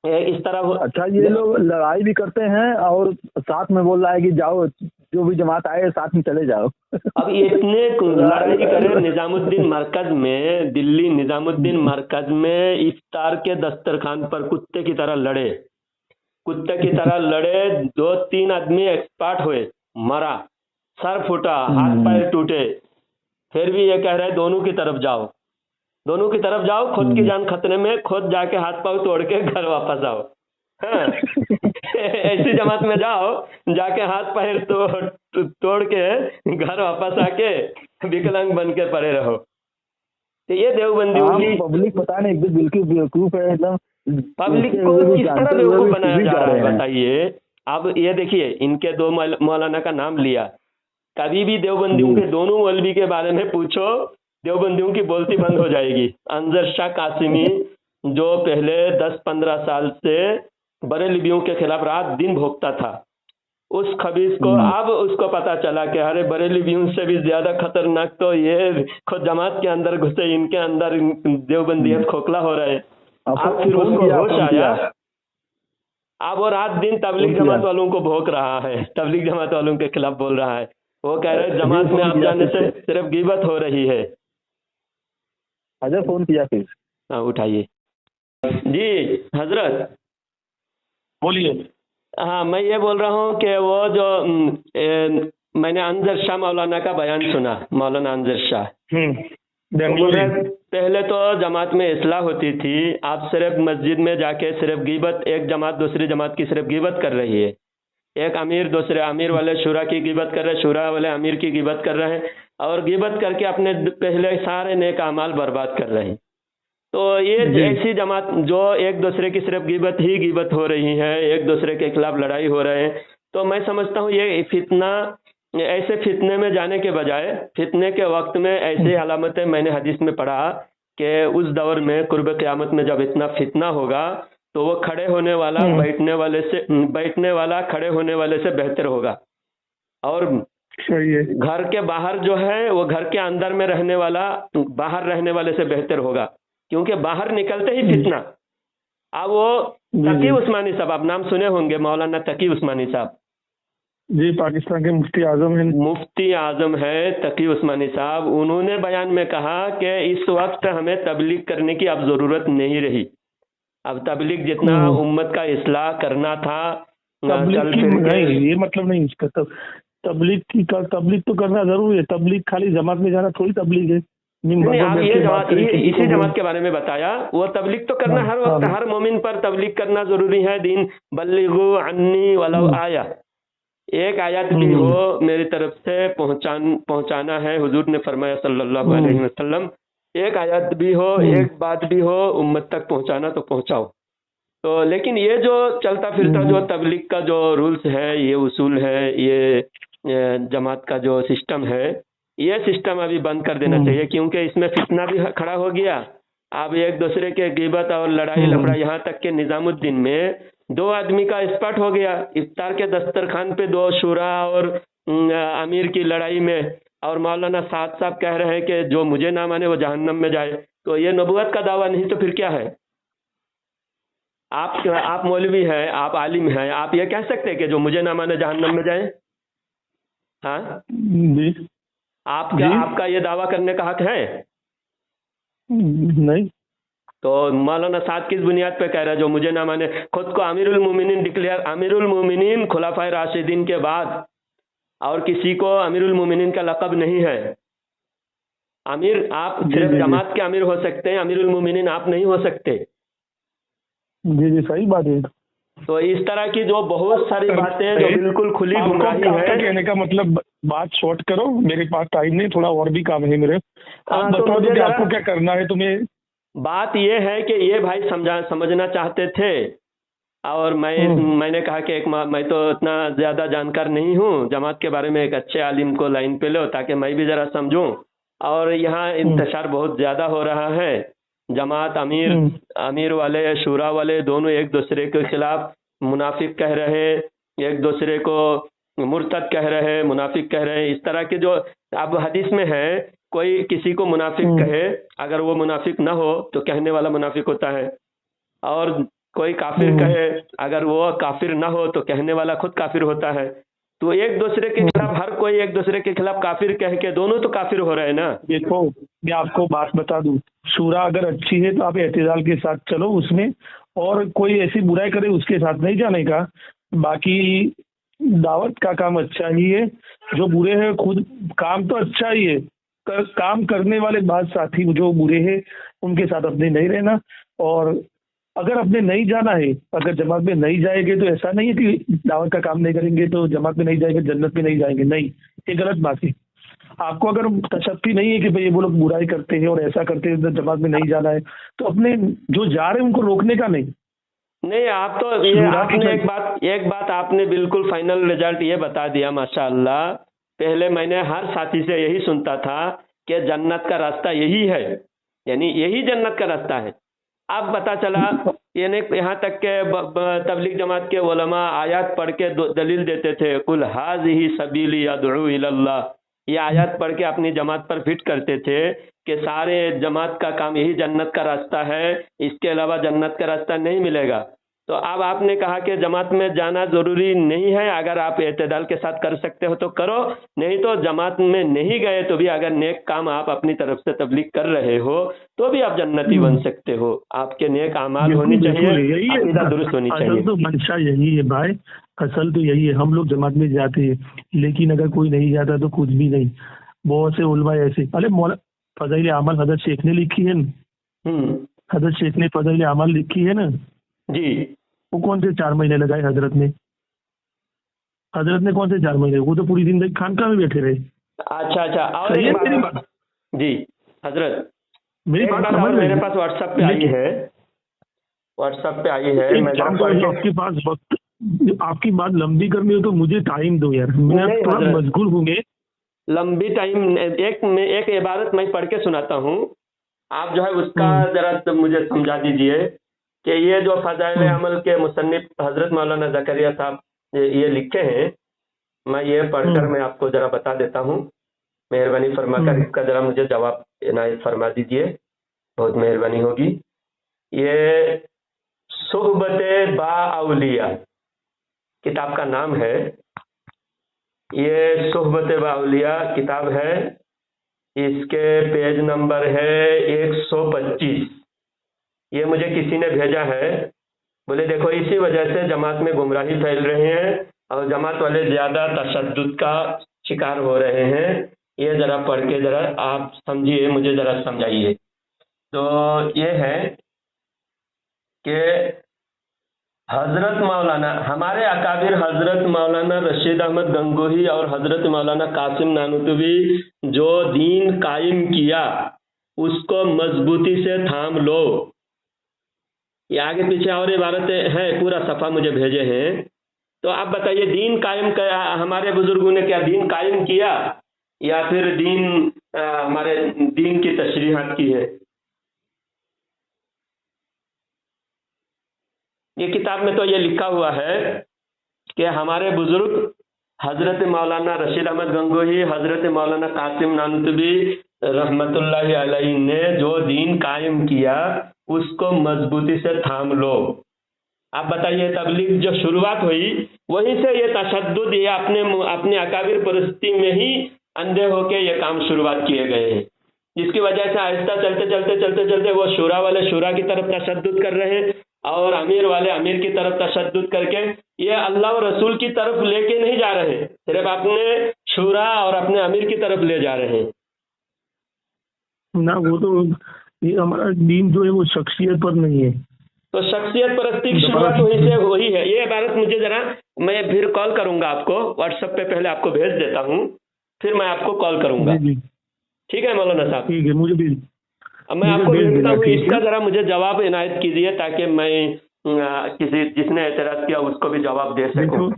اس طرح اچھا یہ لوگ لڑائی بھی کرتے ہیں اور ساتھ میں بول رہا ہے کہ جاؤ جو بھی جماعت آئے ساتھ میں چلے جاؤ۔ اب اتنے لڑائی کرے، نظام الدین مرکز میں، دلی نظام الدین مرکز میں افطار کے دسترخوان پر کتے کی طرح لڑے، 2-3 آدمی ایکسپرٹ ہوئے، مرا، सर फूटा, हाथ पैर टूटे, फिर भी ये कह रहा है दोनों की तरफ जाओ, दोनों की तरफ जाओ, खुद की जान खतरे में, खुद जाके हाथ पाँव तोड़ के घर वापस आओ। हाँ ऐसी जमात में जाओ, जाके हाथ पैर तोड़ के घर वापस आके विकलांग बन के पड़े रहो। तो ये देवबंदियों की पब्लिक पता नहीं एकदम बिल्कुल बेवकूफ है, एकदम पब्लिक को किस तरह बेवकूफ बनाया जा रहा है बताइए। अब ये देखिए, इनके दो मौलाना का नाम लिया, कभी भी देवबंदियों के दोनों मौलवी के बारे में पूछो, देवबंदियों की बोलती बंद हो जाएगी। अनजर शाह कासिमी जो पहले 10-15 साल से बरेलवियों के खिलाफ रात दिन भोगता था, उस खबीज को अब उसको पता चला कि अरे बरेलवियों से भी ज्यादा खतरनाक तो ये खुद जमात के अंदर घुसे, इनके अंदर देवबंदियत खोखला हो रहे हैं। अब फिर उसको होश आया, अब वो रात दिन तबलीग जमात वालों को भोंक रहा है, तबलीग जमात वालों के खिलाफ बोल रहा है। वो कह रहे जमात में आप जाने से सिर्फ गिबत हो रही है। अच्छा फोन किया फिर? हाँ उठाइए जी हजरत। बोलिए। हाँ मैं ये बोल रहा हूँ कि वो जो मैंने अनजर शाह मौलाना का बयान सुना, मौलाना अनजर शाह, पहले तो जमात में इस्लाह होती थी, आप सिर्फ मस्जिद में जाके सिर्फ गिबत, एक जमात दूसरी जमात की सिर्फ गिबत कर रही है, एक अमीर दूसरे अमीर वाले शूरा की गिबत कर रहे हैं, शूरा वाले अमीर की गिबत कर रहे हैं, और गिबत करके अपने पहले सारे नेक अमाल बर्बाद कर रहे हैं। तो ये ऐसी जमात जो एक दूसरे की सिर्फ गिबत ही गिबत हो रही है, एक दूसरे के खिलाफ लड़ाई हो रहे हैं, तो मैं समझता हूँ ये फितना, ऐसे फितने में जाने के बजाय फितने के वक्त में ऐसी अलामतें मैंने हदीस में पढ़ा कि उस दौर में कुर्ब क़यामत में जब इतना फितना होगा तो वो खड़े होने वाला बैठने वाला खड़े होने वाले से बेहतर होगा, और घर के बाहर जो है वो घर के अंदर में रहने वाला बाहर रहने वाले से बेहतर होगा, क्योंकि बाहर निकलते ही फितना। अब वो तकी उस्मानी साहब, आप नाम सुने होंगे, मौलाना तकी उस्मानी साहब जी, पाकिस्तान के मुफ्ती आजम हैं, मुफ्ती आजम है तकी उस्मानी साहब, उन्होंने बयान में कहा कि इस वक्त हमें तबलीग करने की अब जरूरत नहीं रही, अब तबलीग जितना उम्मत का इस्लाह करना था नहीं, ये मतलब नहीं इसका। तबलीग तो करना जरूरी है, तबलीग खाली जमात में जाना थोड़ी तबलीग है। नहीं, आप ये जमात इसी जमात के बारे में बताया, वो तबलीग तो करना हर वक्त हर मोमिन पर तबलीग करना जरूरी है। दीन बल्लिगु अन्नी वलौ आया, एक आयत भी हो मेरी तरफ से पहुंचाना है। हुजूर ने फरमाया सल्लल्लाहु अलैहि वसल्लम, एक आयत भी हो, एक बात भी हो, उम्मत तक पहुंचाना तो पहुंचाओ। तो लेकिन ये जो चलता फिरता जो तबलीग का जो रूल्स है, ये उसूल है, ये जमात का जो सिस्टम है, ये सिस्टम अभी बंद कर देना चाहिए, क्योंकि इसमें फितना भी खड़ा हो गया। अब एक दूसरे के गिबत और लड़ाई लफड़ा, यहाँ तक के निजामुद्दीन में 2 आदमी का स्पॉट हो गया, इफ्तार के दस्तरखान पे 2 शूरा और अमीर की लड़ाई में, और मौलाना साद साहब कह रहे हैं कि जो मुझे ना माने वो जहन्नम में जाए। तो ये नबुवत का दावा नहीं तो फिर क्या है? आप मौलवी हैं, आप आलिम हैं, आप ये कह सकते हैं कि जो मुझे ना माने जहन्नम में जाए? हाँ आपका ये दावा करने का हक है? नहीं। तो मौलाना साद किस बुनियाद पे कह रहा है जो मुझे ना माने? खुद को अमीरुल मोमिनीन डिक्लेयर, अमीरुल मोमिनीन खुलाफाए राशिदीन के बाद और किसी को अमीरुल मोमिनीन का लक़ब नहीं है। अमीर आप सिर्फ जमात के अमीर हो सकते हैं, अमीरुल मोमिनीन आप नहीं हो सकते। जी सही बात है। तो इस तरह की जो बहुत सारी बातें जो बिल्कुल खुली गुमराही है। कहने का मतलब, बात शॉर्ट करो, मेरे पास टाइम नहीं, थोड़ा और भी काम है मेरे। आप बताओ तो कि आपको क्या करना है तुम्हें। बात ये है कि ये भाई समझना चाहते थे, और मैंने कहा कि मैं तो इतना ज्यादा जानकार नहीं हूँ जमात के बारे में, एक अच्छे आलिम को लाइन पे लो ताकि मैं भी जरा समझूं। और यहाँ इंतशार बहुत ज्यादा हो रहा है, जमात अमीर वाले शूरा वाले दोनों एक दूसरे के खिलाफ मुनाफिक कह रहे, एक दूसरे को मुर्तद कह रहे, मुनाफिक कह रहे। इस तरह के जो अब हदीस में है, कोई किसी को मुनाफिक कहे, अगर वो मुनाफिक ना हो तो कहने वाला मुनाफिक होता है, और कोई काफिर कहे, अगर वो काफिर ना हो तो कहने वाला खुद काफिर होता है। तो एक दूसरे के खिलाफ हर कोई एक दूसरे के खिलाफ काफिर कह के दोनों तो काफिर हो रहे हैं ना। देखो मैं आपको बात बता दूं, शूरा अगर अच्छी है तो आप एहतिजाल के साथ चलो उसमें, और कोई ऐसी बुराई करे उसके साथ नहीं जाने का। बाकी दावत का काम अच्छा ही है, जो बुरे हैं खुद काम तो अच्छा ही है, काम करने वाले बाद साथी जो बुरे हैं उनके साथ अपने नहीं रहना। और अगर अपने नहीं जाना है, अगर जमात में नहीं जाएंगे तो ऐसा नहीं है कि दावत का काम नहीं करेंगे तो जमात में नहीं जाएंगे जन्नत में नहीं जाएंगे, नहीं, ये गलत बात है। आपको अगर तशक्की नहीं है कि भाई ये वो लोग बुराई करते हैं और ऐसा करते हैं तो जमात में नहीं जाना है, तो अपने जो जा रहे हैं उनको रोकने का नहीं। नहीं, आप तो ये आपने एक बात आपने बिल्कुल फाइनल रिजल्ट ये बता दिया माशाअल्लाह। पहले मैंने हर साथी से यही सुनता था कि जन्नत का रास्ता यही है, यानी यही जन्नत का रास्ता है। अब पता चला यानी यहाँ तक के तबलीग जमात के उलमा आयत पढ़ के दलील देते थे, कुल हाज़िही सबीली अदउ इलल्लाह, ये आयत पढ़ के अपनी जमात पर फिट करते थे कि सारे जमात का काम यही जन्नत का रास्ता है, इसके अलावा जन्नत का रास्ता नहीं मिलेगा। तो अब आपने कहा कि जमात में जाना ज़रूरी नहीं है, अगर आप एतदाल के साथ कर सकते हो तो करो, नहीं तो जमात में नहीं गए तो भी अगर नेक काम आप अपनी तरफ से तबलीग कर रहे हो तो भी आप जन्नती बन सकते हो। आपके नेक अमाल होनी चाहिए, अकीदा दुरुस्त होनी चाहिए। तो मंशा यही है भाई, असल तो यही है। हम लोग जमात में जाते हैं, लेकिन अगर कोई नहीं जाता तो कुछ भी नहीं। बहुत से उलमा ऐसे, अरे मौला फज़ाइल अमल हजरत शेख ने लिखी है ना, हजरत शेख ने फज़ाइल अमल लिखी है ना जी, वो कौन से 4 महीने लगाए हजरत ने कौन से 4 महीने, वो तो पूरी जिंदगी खानका में बैठे रहे। अच्छा अच्छा, और एक बात जी हजरत, मेरी बात समझ मेरे पास व्हाट्सएप पे आई है, मैं आपके पास वक्त, आपकी बात लंबी करनी हो तो मुझे टाइम दो यार, मैं थोड़ा मशगूल हूँ। लंबी टाइम एक इबारत मैं पढ़ के सुनाता हूँ, आप जो है उसका जरा मुझे समझा दीजिए कि ये जो फज़ाइल अमल के मुसन्निफ हजरत मौलाना ज़करिया साहब ये लिखे हैं, मैं ये पढ़कर मैं आपको जरा बता देता हूँ, मेहरबानी फरमाकर इसका जरा मुझे जवाब इनायत फरमा दीजिए, बहुत मेहरबानी होगी। ये सुहबते बाउलिया किताब का नाम है, ये सुहबते बाउलिया किताब है, इसके पेज नंबर है 125। ये मुझे किसी ने भेजा है, बोले देखो इसी वजह से जमात में गुमराही फैल रहे हैं और जमात वाले ज़्यादा तशद्दुद का शिकार हो रहे हैं, ये ज़रा पढ़ के ज़रा आप समझिए, मुझे ज़रा समझाइए। तो ये है कि हज़रत मौलाना, हमारे अकाबिर हज़रत मौलाना रशीद अहमद गंगोही और हज़रत मौलाना कासिम नानूतवी जो दीन कायम किया उसको मजबूती से थाम लो। ये आगे पीछे और इबारतें हैं, पूरा सफ़ा मुझे भेजे हैं। तो आप बताइए दीन कायम किया, हमारे बुजुर्गों ने क्या दीन कायम किया या फिर दीन हमारे दीन की तशरीहात की है? ये किताब में तो ये लिखा हुआ है कि हमारे बुजुर्ग हजरत मौलाना रशीद अहमद गंगोही, हजरत मौलाना कासिम नानूतवी रहमतुल्लाहि अलैहि ने जो दीन कायम किया उसको मजबूती से थाम लो। आप बताइए तबलीग जो शुरुआत हुई वहीं से ये तशद्दुद ये अपने अकाबिर परिस्थिति में ही अंधे होके ये काम शुरुआत किए गए हैं, जिसकी वजह से आहिस्ता चलते वो शूरा वाले शूरा की तरफ तशद्दुद कर रहे हैं और अमीर वाले अमीर की तरफ तशद्दुद करके ये अल्लाह और रसूल की तरफ लेके नहीं जा रहे, सिर्फ अपने शूरा और अपने अमीर की तरफ ले जा रहे हैं ना। वो तो ये हमारा दीन जो है वो शख्सियत पर नहीं है, तो शख्सियत परस्ती की शुरुआत वहीं से हुई है। ये इबारत मुझे जरा, मैं फिर कॉल करूंगा आपको व्हाट्सएप पे, पहले आपको भेज देता हूँ फिर मैं आपको कॉल करूंगा। ठीक है मौलाना साहब? ठीक है, मुझे भी अब मैं आपको भेजता हूँ, इसका जरा मुझे जवाब इनायत कीजिए ताकि मैं किसी जिसने एतराज किया उसको भी जवाब दे सकूं।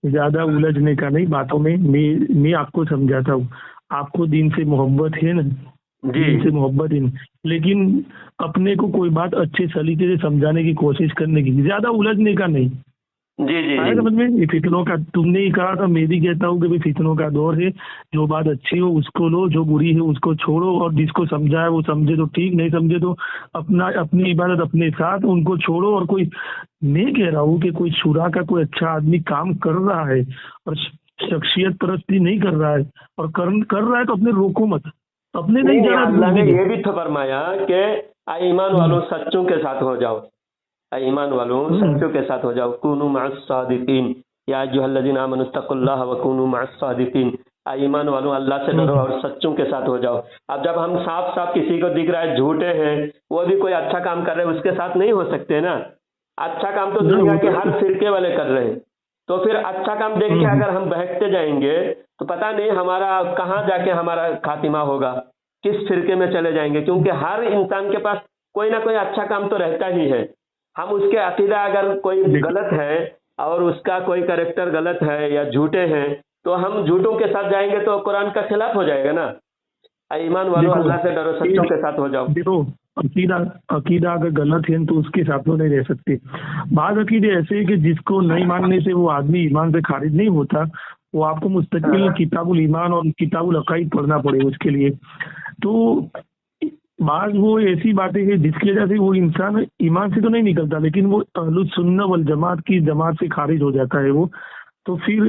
ज्यादा उलझने का नहीं बातों में, मैं आपको समझाता हूँ। आपको दीन से मोहब्बत है ना, दीन से मोहब्बत है, लेकिन अपने को कोई बात अच्छे सलीके से समझाने की कोशिश करने की, ज्यादा उलझने का नहीं। जी जी आया समझ में? ये फितनों का तुमने ही कहा था, मैं भी कहता हूँ कि भाई फितनों का दौर है, जो बात अच्छी हो उसको लो, जो बुरी है उसको छोड़ो, और जिसको समझा है वो समझे तो ठीक, नहीं समझे तो अपनी इबादत अपने साथ, उनको छोड़ो। और कोई, मैं कह रहा हूँ कि कोई शुरा का कोई अच्छा आदमी काम कर रहा है और शख्सियत परस्ती नहीं कर रहा है और कर रहा है तो अपने रोको मत, अपने नहीं जाना। अल्लाह ने ये भी तो फरमाया कि ईमान वालों सच्चों के साथ हो जाओ, ईमान वालों सच्चों के साथ हो जाओ, कुनू मअस सादिकीन, या अय्युहल्लज़ीना आमनु इत्तक़ुल्लाह व कूनू मअस-सादिक़ीन, ईमान वालों अल्लाह से डरो और सच्चों के साथ हो जाओ। अब जब हम साफ साफ किसी को दिख रहा है झूठे हैं, वो भी कोई अच्छा काम कर रहे हैं, उसके साथ नहीं हो सकते ना। अच्छा काम तो दुनिया के हर फिरके वाले कर रहे हैं, तो फिर अच्छा काम देख के अगर हम बहकते जाएंगे तो पता नहीं हमारा कहाँ जाके हमारा खातिमा होगा, किस फिरके में चले जाएंगे, क्योंकि हर इंसान के पास कोई ना कोई अच्छा काम तो रहता ही है। हम उसके अकीदा अगर कोई गलत है और उसका कोई कैरेक्टर गलत है या झूठे हैं, तो हम झूठों के साथ जाएंगे तो कुरान का खिलाफ हो जाएगा ना। ईमान वालों अल्लाह से डरो, सच्चों के साथ हो जाओ। देखो अकीदा अगर गलत है तो उसके साथ तो नहीं रह सकते। बाद अकीदे ऐसे है कि जिसको नहीं मानने से वो आदमी ईमान से खारिज नहीं होता, वो आपको मुस्तकिल किताबुल ईमान और किताबुल अकाईद पढ़ना पड़ेगा उसके लिए। तो बाद वो ऐसी बातें हैं जिसकी वजह से वो इंसान ईमान से तो नहीं निकलता, लेकिन वो अहलुस सुन्नह वल जमात की जमात से खारिज हो जाता है वो। तो फिर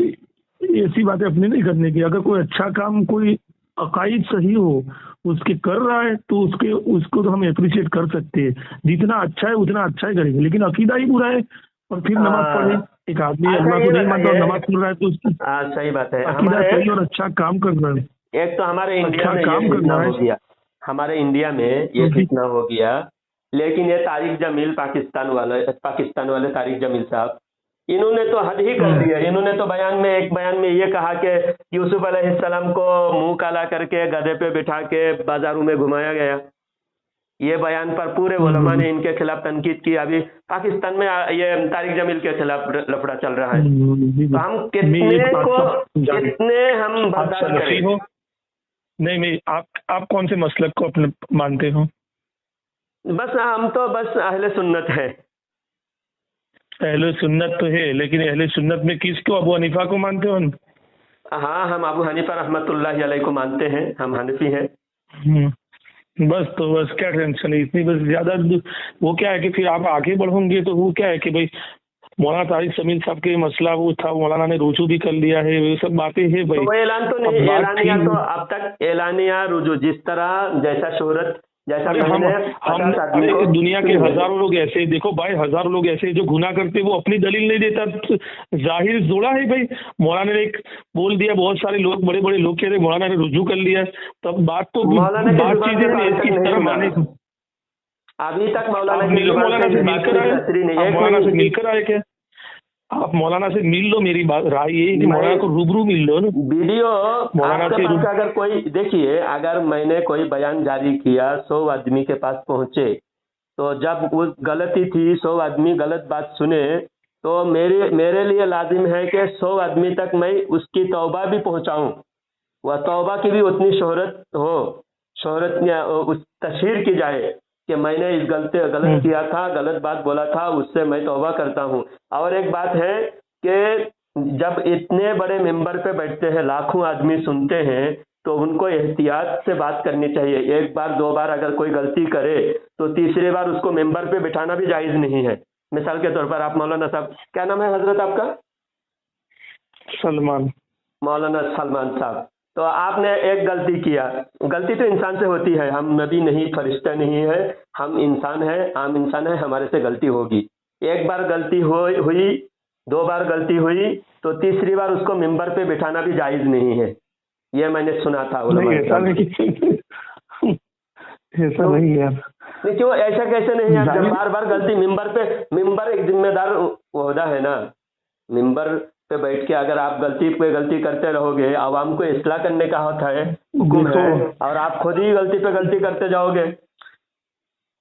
ऐसी बातें अपने नहीं करने की। अगर कोई अच्छा काम कोई अकाईद सही हो उसके कर रहा है तो उसको तो हम अप्रिशिएट कर सकते हैं, जितना अच्छा है उतना अच्छा ही करेंगे। लेकिन अकीदा ही बुरा है और फिर नमाज पढ़े, एक आदमी अल्लाह को नहीं मानता और नमाज पढ़ रहा है तो उसकी सही बात है। अकीदा सही और अच्छा काम कर रहा है। एक तो हमारे इंडिया अच्छा में काम ये फितना करना हो है। गया, हमारे इंडिया में ये फितना हो गया। लेकिन ये तारिक जमील पाकिस्तान वाले तारिक जमील साहब, इन्होंने तो हद ही कर दिया। इन्होंने तो एक बयान में ये कहा कि यूसुफ अलैहिस्सलाम को मुंह काला करके गधे पे बिठा के बाजारों में घुमाया गया। ये बयान पर पूरे उलमा ने इनके खिलाफ तनकीद की। अभी पाकिस्तान में ये तारिक जमील के खिलाफ लफड़ा चल रहा है। तो हम कितने हम बर्दाश्त करें? नहीं, आप कौन से मसलक को अपने मानते हो? बस हम तो बस अहले सुन्नत है। अहले सुन्नत तो है, लेकिन अहले सुन्नत में किसको? अबू हनीफा को मानते हो? हाँ, हम अबू हनीफा रहमतुल्लाहि अलैह को मानते हैं, हम हनफी हैं। बस क्या टेंशन है इतनी? बस ज्यादा वो क्या है कि फिर आप आगे बढ़ोगे तो वो क्या है कि भाई मौलाना तारिक जमील साहब के मसला वो था, मौलाना ने रुजू भी कर लिया है, ये सब बातें हैं भाई। तो वो ऐलान तो नहीं, एलानिया तो अब तक एलानिया रुजू जिस तरह जैसा शोहरत जैसा हम दुनिया के हजारों लोग ऐसे, देखो भाई हजारों लोग ऐसे जो गुनाह करते वो अपनी दलील नहीं देता, जाहिर जोड़ा है भाई। मौलाना ने एक बोल दिया, बहुत सारे लोग बड़े बड़े लोग कह रहे मौलाना ने रुजू कर लिया, तब बात तो बात चीजें इस तरह माने। अभी तक मौलाना से मिलकर आए क्या? आप मौलाना से मिल लो, मेरी बात राय ये है कि मौलाना को रूबरू मिल लो ना। वीडियो मौलाना से अगर कोई देखिए, अगर मैंने कोई बयान जारी किया 100 आदमी के पास पहुंचे, तो जब वो गलती थी 100 आदमी गलत बात सुने, तो मेरे लिए लाजिम है कि 100 आदमी तक मैं उसकी तौबा भी पहुंचाऊं, वह तौबा की भी उतनी शोहरत उस तशहीर की जाए कि मैंने इस गलत किया था, गलत बात बोला था, उससे मैं तौबा करता हूं। और एक बात है कि जब इतने बड़े मेंबर पे बैठते हैं, लाखों आदमी सुनते हैं, तो उनको एहतियात से बात करनी चाहिए। एक बार दो बार अगर कोई गलती करे तो तीसरी बार उसको मेंबर पे बिठाना भी जायज नहीं है। मिसाल के तौर पर आप मौलाना साहब, क्या नाम है हजरत आपका? सलमान, मौलाना सलमान साहब, तो आपने एक गलती किया। गलती तो इंसान से होती है, हम नबी नहीं, फरिश्ता नहीं है, हम इंसान हैं, आम इंसान है, हमारे से गलती होगी। एक बार गलती हुई, 2 बार गलती हुई, तो तीसरी बार उसको मिंबर पे बिठाना भी जायज नहीं है। ये मैंने सुना था। ऐसा नहीं है। क्यों ऐसा कैसे नहीं है? जब बार बार गलती मिंबर एक जिम्मेदार ओहदा है ना। मिंबर पे बैठ के अगर आप गलती पे गलती करते रहोगे, आवाम को इस्लाह करने का होता है, हुक्म है, और आप खुद ही गलती पे गलती करते जाओगे।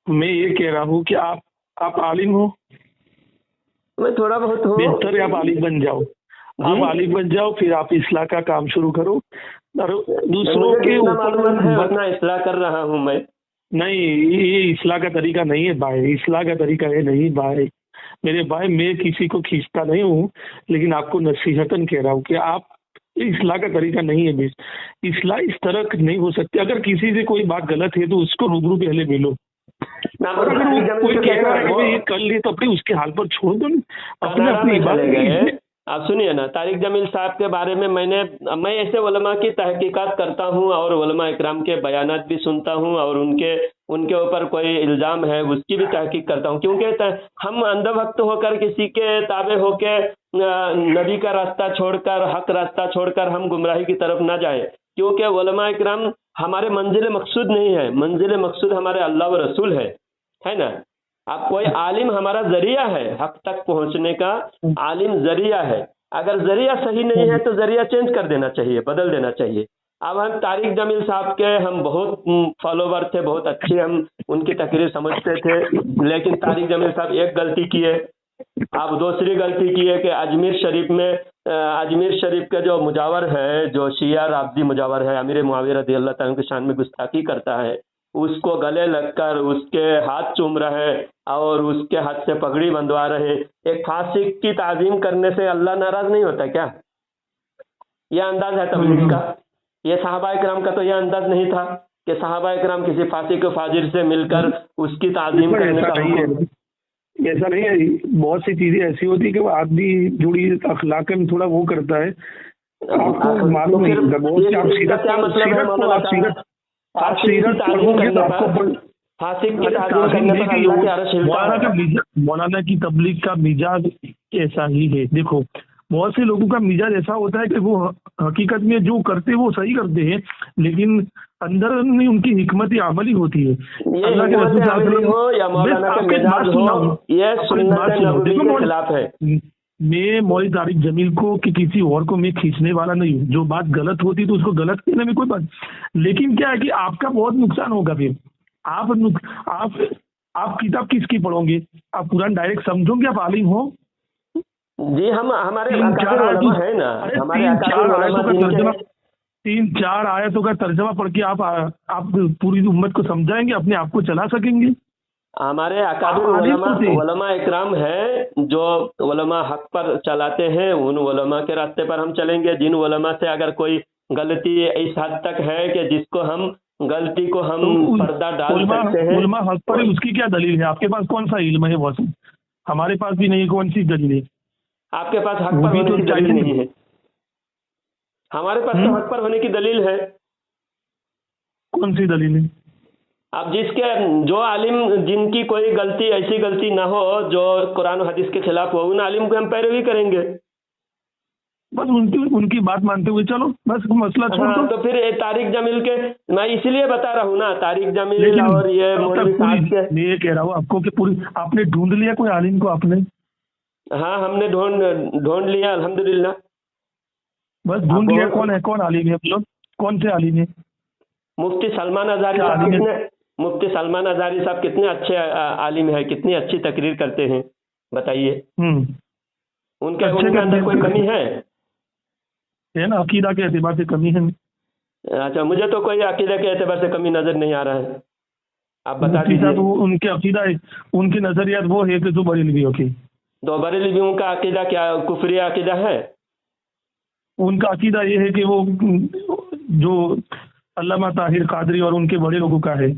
मैं ये कह रहा हूँ कि आप आलिम हो, मैं थोड़ा बहुत हूँ। बेहतर है आप आलिम बन जाओ, आप आलिम बन जाओ, फिर आप इस्लाह का काम शुरू करो और दूसरों के ऊपर उतना इस्लाह कर रहा हूँ मैं। नहीं, ये इस्लाह का तरीका नहीं है भाई, इस्लाह का तरीका है नहीं भाई। मेरे भाई, मैं किसी को खींचता नहीं हूँ, लेकिन आपको नसीहतन कह रहा हूँ कि आप इस्लाह का तरीका नहीं है। इस्लाह इस तरह नहीं हो सकती। अगर किसी से कोई बात गलत है तो उसको रूबरू पहले मिलो, और अगर वो कोई कह रहा है कि ये कर लिए तो अपने उसके हाल पर छोड़ दो, अपनी बात। आप सुनिए ना, तारिक जमील साहब के बारे में मैं ऐसे उलमा की तहकीकात करता हूँ और उलमा इकराम के बयानात भी सुनता हूँ और उनके ان کے اوپر کوئی الزام ہے اس کی بھی تحقیق کرتا ہوں، کیونکہ ہم اندھا بھکت ہو کر کسی کے تابع ہو کے نبی کا راستہ چھوڑ کر حق راستہ چھوڑ کر ہم گمراہی کی طرف نہ جائیں، کیونکہ علماء اکرام ہمارے منزل مقصود نہیں ہے، منزل مقصود ہمارے اللہ و رسول ہے نا۔ اب کوئی عالم ہمارا ذریعہ ہے، حق تک پہنچنے کا عالم ذریعہ ہے، اگر ذریعہ صحیح نہیں ہے تو ذریعہ چینج کر دینا چاہیے، بدل دینا چاہیے۔ اب ہم طارق جمیل صاحب کے ہم بہت فالوور تھے، بہت اچھے ہم ان کی تقریر سمجھتے تھے، لیکن طارق جمیل صاحب ایک غلطی کیے، اب دوسری غلطی کی ہے کہ اجمیر شریف میں اجمیر شریف کا جو مجاور ہے، جو شیعہ رافضی مجاور ہے، امیر معاویہ رضی اللہ تعالیٰ کی شان میں گستاخی کرتا ہے، اس کو گلے لگ کر اس کے ہاتھ چوم رہے اور اس کے ہاتھ سے پگڑی بندھوا رہے۔ ایک فاسق کی تعظیم کرنے سے اللہ ناراض نہیں ہوتا کیا؟ یہ انداز ہے تبلیغ کا؟ یہ صحابہ کرام کا تو یہ انداز نہیں تھا کہ صحابہ کرام کسی فاسق و فاجر سے مل کر اس کی تعظیم کرنے کا حکم۔ ایسا نہیں ہے، بہت سی چیزیں ایسی ہوتی کہ وہ آدمی جڑی اخلاقاً تھوڑا وہ کرتا ہے، آپ کو معلوم نہیں ہوتا۔ بہت سی آپ سیرت مولانا کی تبلیغ کا مزاج ایسا ہی ہے۔ دیکھو بہت سے لوگوں کا مزاج ایسا ہوتا ہے کہ وہ حقیقت میں جو کرتے وہ صحیح کرتے ہیں، لیکن اندر میں ان کی حکمت عملی ہوتی ہے۔ اللہ کے رسول صلی اللہ علیہ وسلم، میں مولوی طارق جمیل کو کہ کسی اور کو میں کھینچنے والا نہیں ہوں، جو بات غلط ہوتی تو اس کو غلط کہنے میں کوئی بات، لیکن کیا ہے کہ آپ کا بہت نقصان ہوگا۔ پھر آپ کتاب کس کی پڑھو گے؟ آپ قرآن ڈائریکٹ سمجھو گے؟ آپ عالم ہو جی، ہم ہمارے تین چار آیتوں کا ترجمہ پڑھ کے آپ پوری امت کو سمجھائیں گے، اپنے آپ کو چلا سکیں گے؟ ہمارے اکابر علماء اکرام ہیں جو علماء حق پر چلاتے ہیں، ان علماء کے راستے پر ہم چلیں گے۔ جن علماء سے اگر کوئی غلطی اس حد تک ہے کہ جس کو ہم غلطی کو ہم پردہ ڈال سکتے ہیں، علماء حق پر اس کی کیا دلیل ہے؟ آپ کے پاس کون سا علم ہے؟ بہت ہمارے پاس بھی نہیں، کون سی دلیل ہے؟ آپ کے پاس حق پر ہونے کی دلیل نہیں ہے، ہمارے پاس تو حق پر ہونے کی دلیل ہے۔ کون سی دلیل ہے؟ اب جو عالم جن کی کوئی غلطی ایسی غلطی نہ ہو جو قرآن و حدیث کے خلاف ہو، ان عالم کو ہم پیروی کریں گے، بس ان کی بات مانتے ہوئے چلو، بس مسئلہ چھوڑ دو۔ تو پھر طارق جمیل کے میں اسی لیے بتا رہا ہوں نا، طارق جمیل اور یہ مولوی صاحب کے، میں یہ کہہ رہا ہوں آپ کو کہ پوری آپ نے ڈھونڈ لیا کوئی عالم کو؟ آپ نے؟ ہاں، ہم نے ڈھونڈ لیا الحمدللہ، بس ڈھونڈ لیا۔ کون ہے؟ کون عالم ہے؟ لوگ کون سے عالم ہے؟ مفتی سلمان ازہری صاحب مفتی سلمان ازہری صاحب کتنے اچھے عالم ہیں، کتنی اچھی تقریر کرتے ہیں، بتائیے ان کے اندر کوئی کمی ہے نا؟ عقیدہ کے اعتبار سے کمی ہے؟ اچھا، مجھے تو کوئی عقیدہ کے اعتبار سے کمی نظر نہیں آ رہا ہے، آپ بتا دیجیے۔ ان کے عقیدہ، ان کے نظریات وہ ہے کہ جو بریلویوں کی، تو بریلویوں کا عقیدہ کیا کفری عقیدہ ہے؟ ان کا عقیدہ یہ ہے کہ وہ جو علامہ طاہر قادری اور ان کے بڑے لوگوں کا ہے۔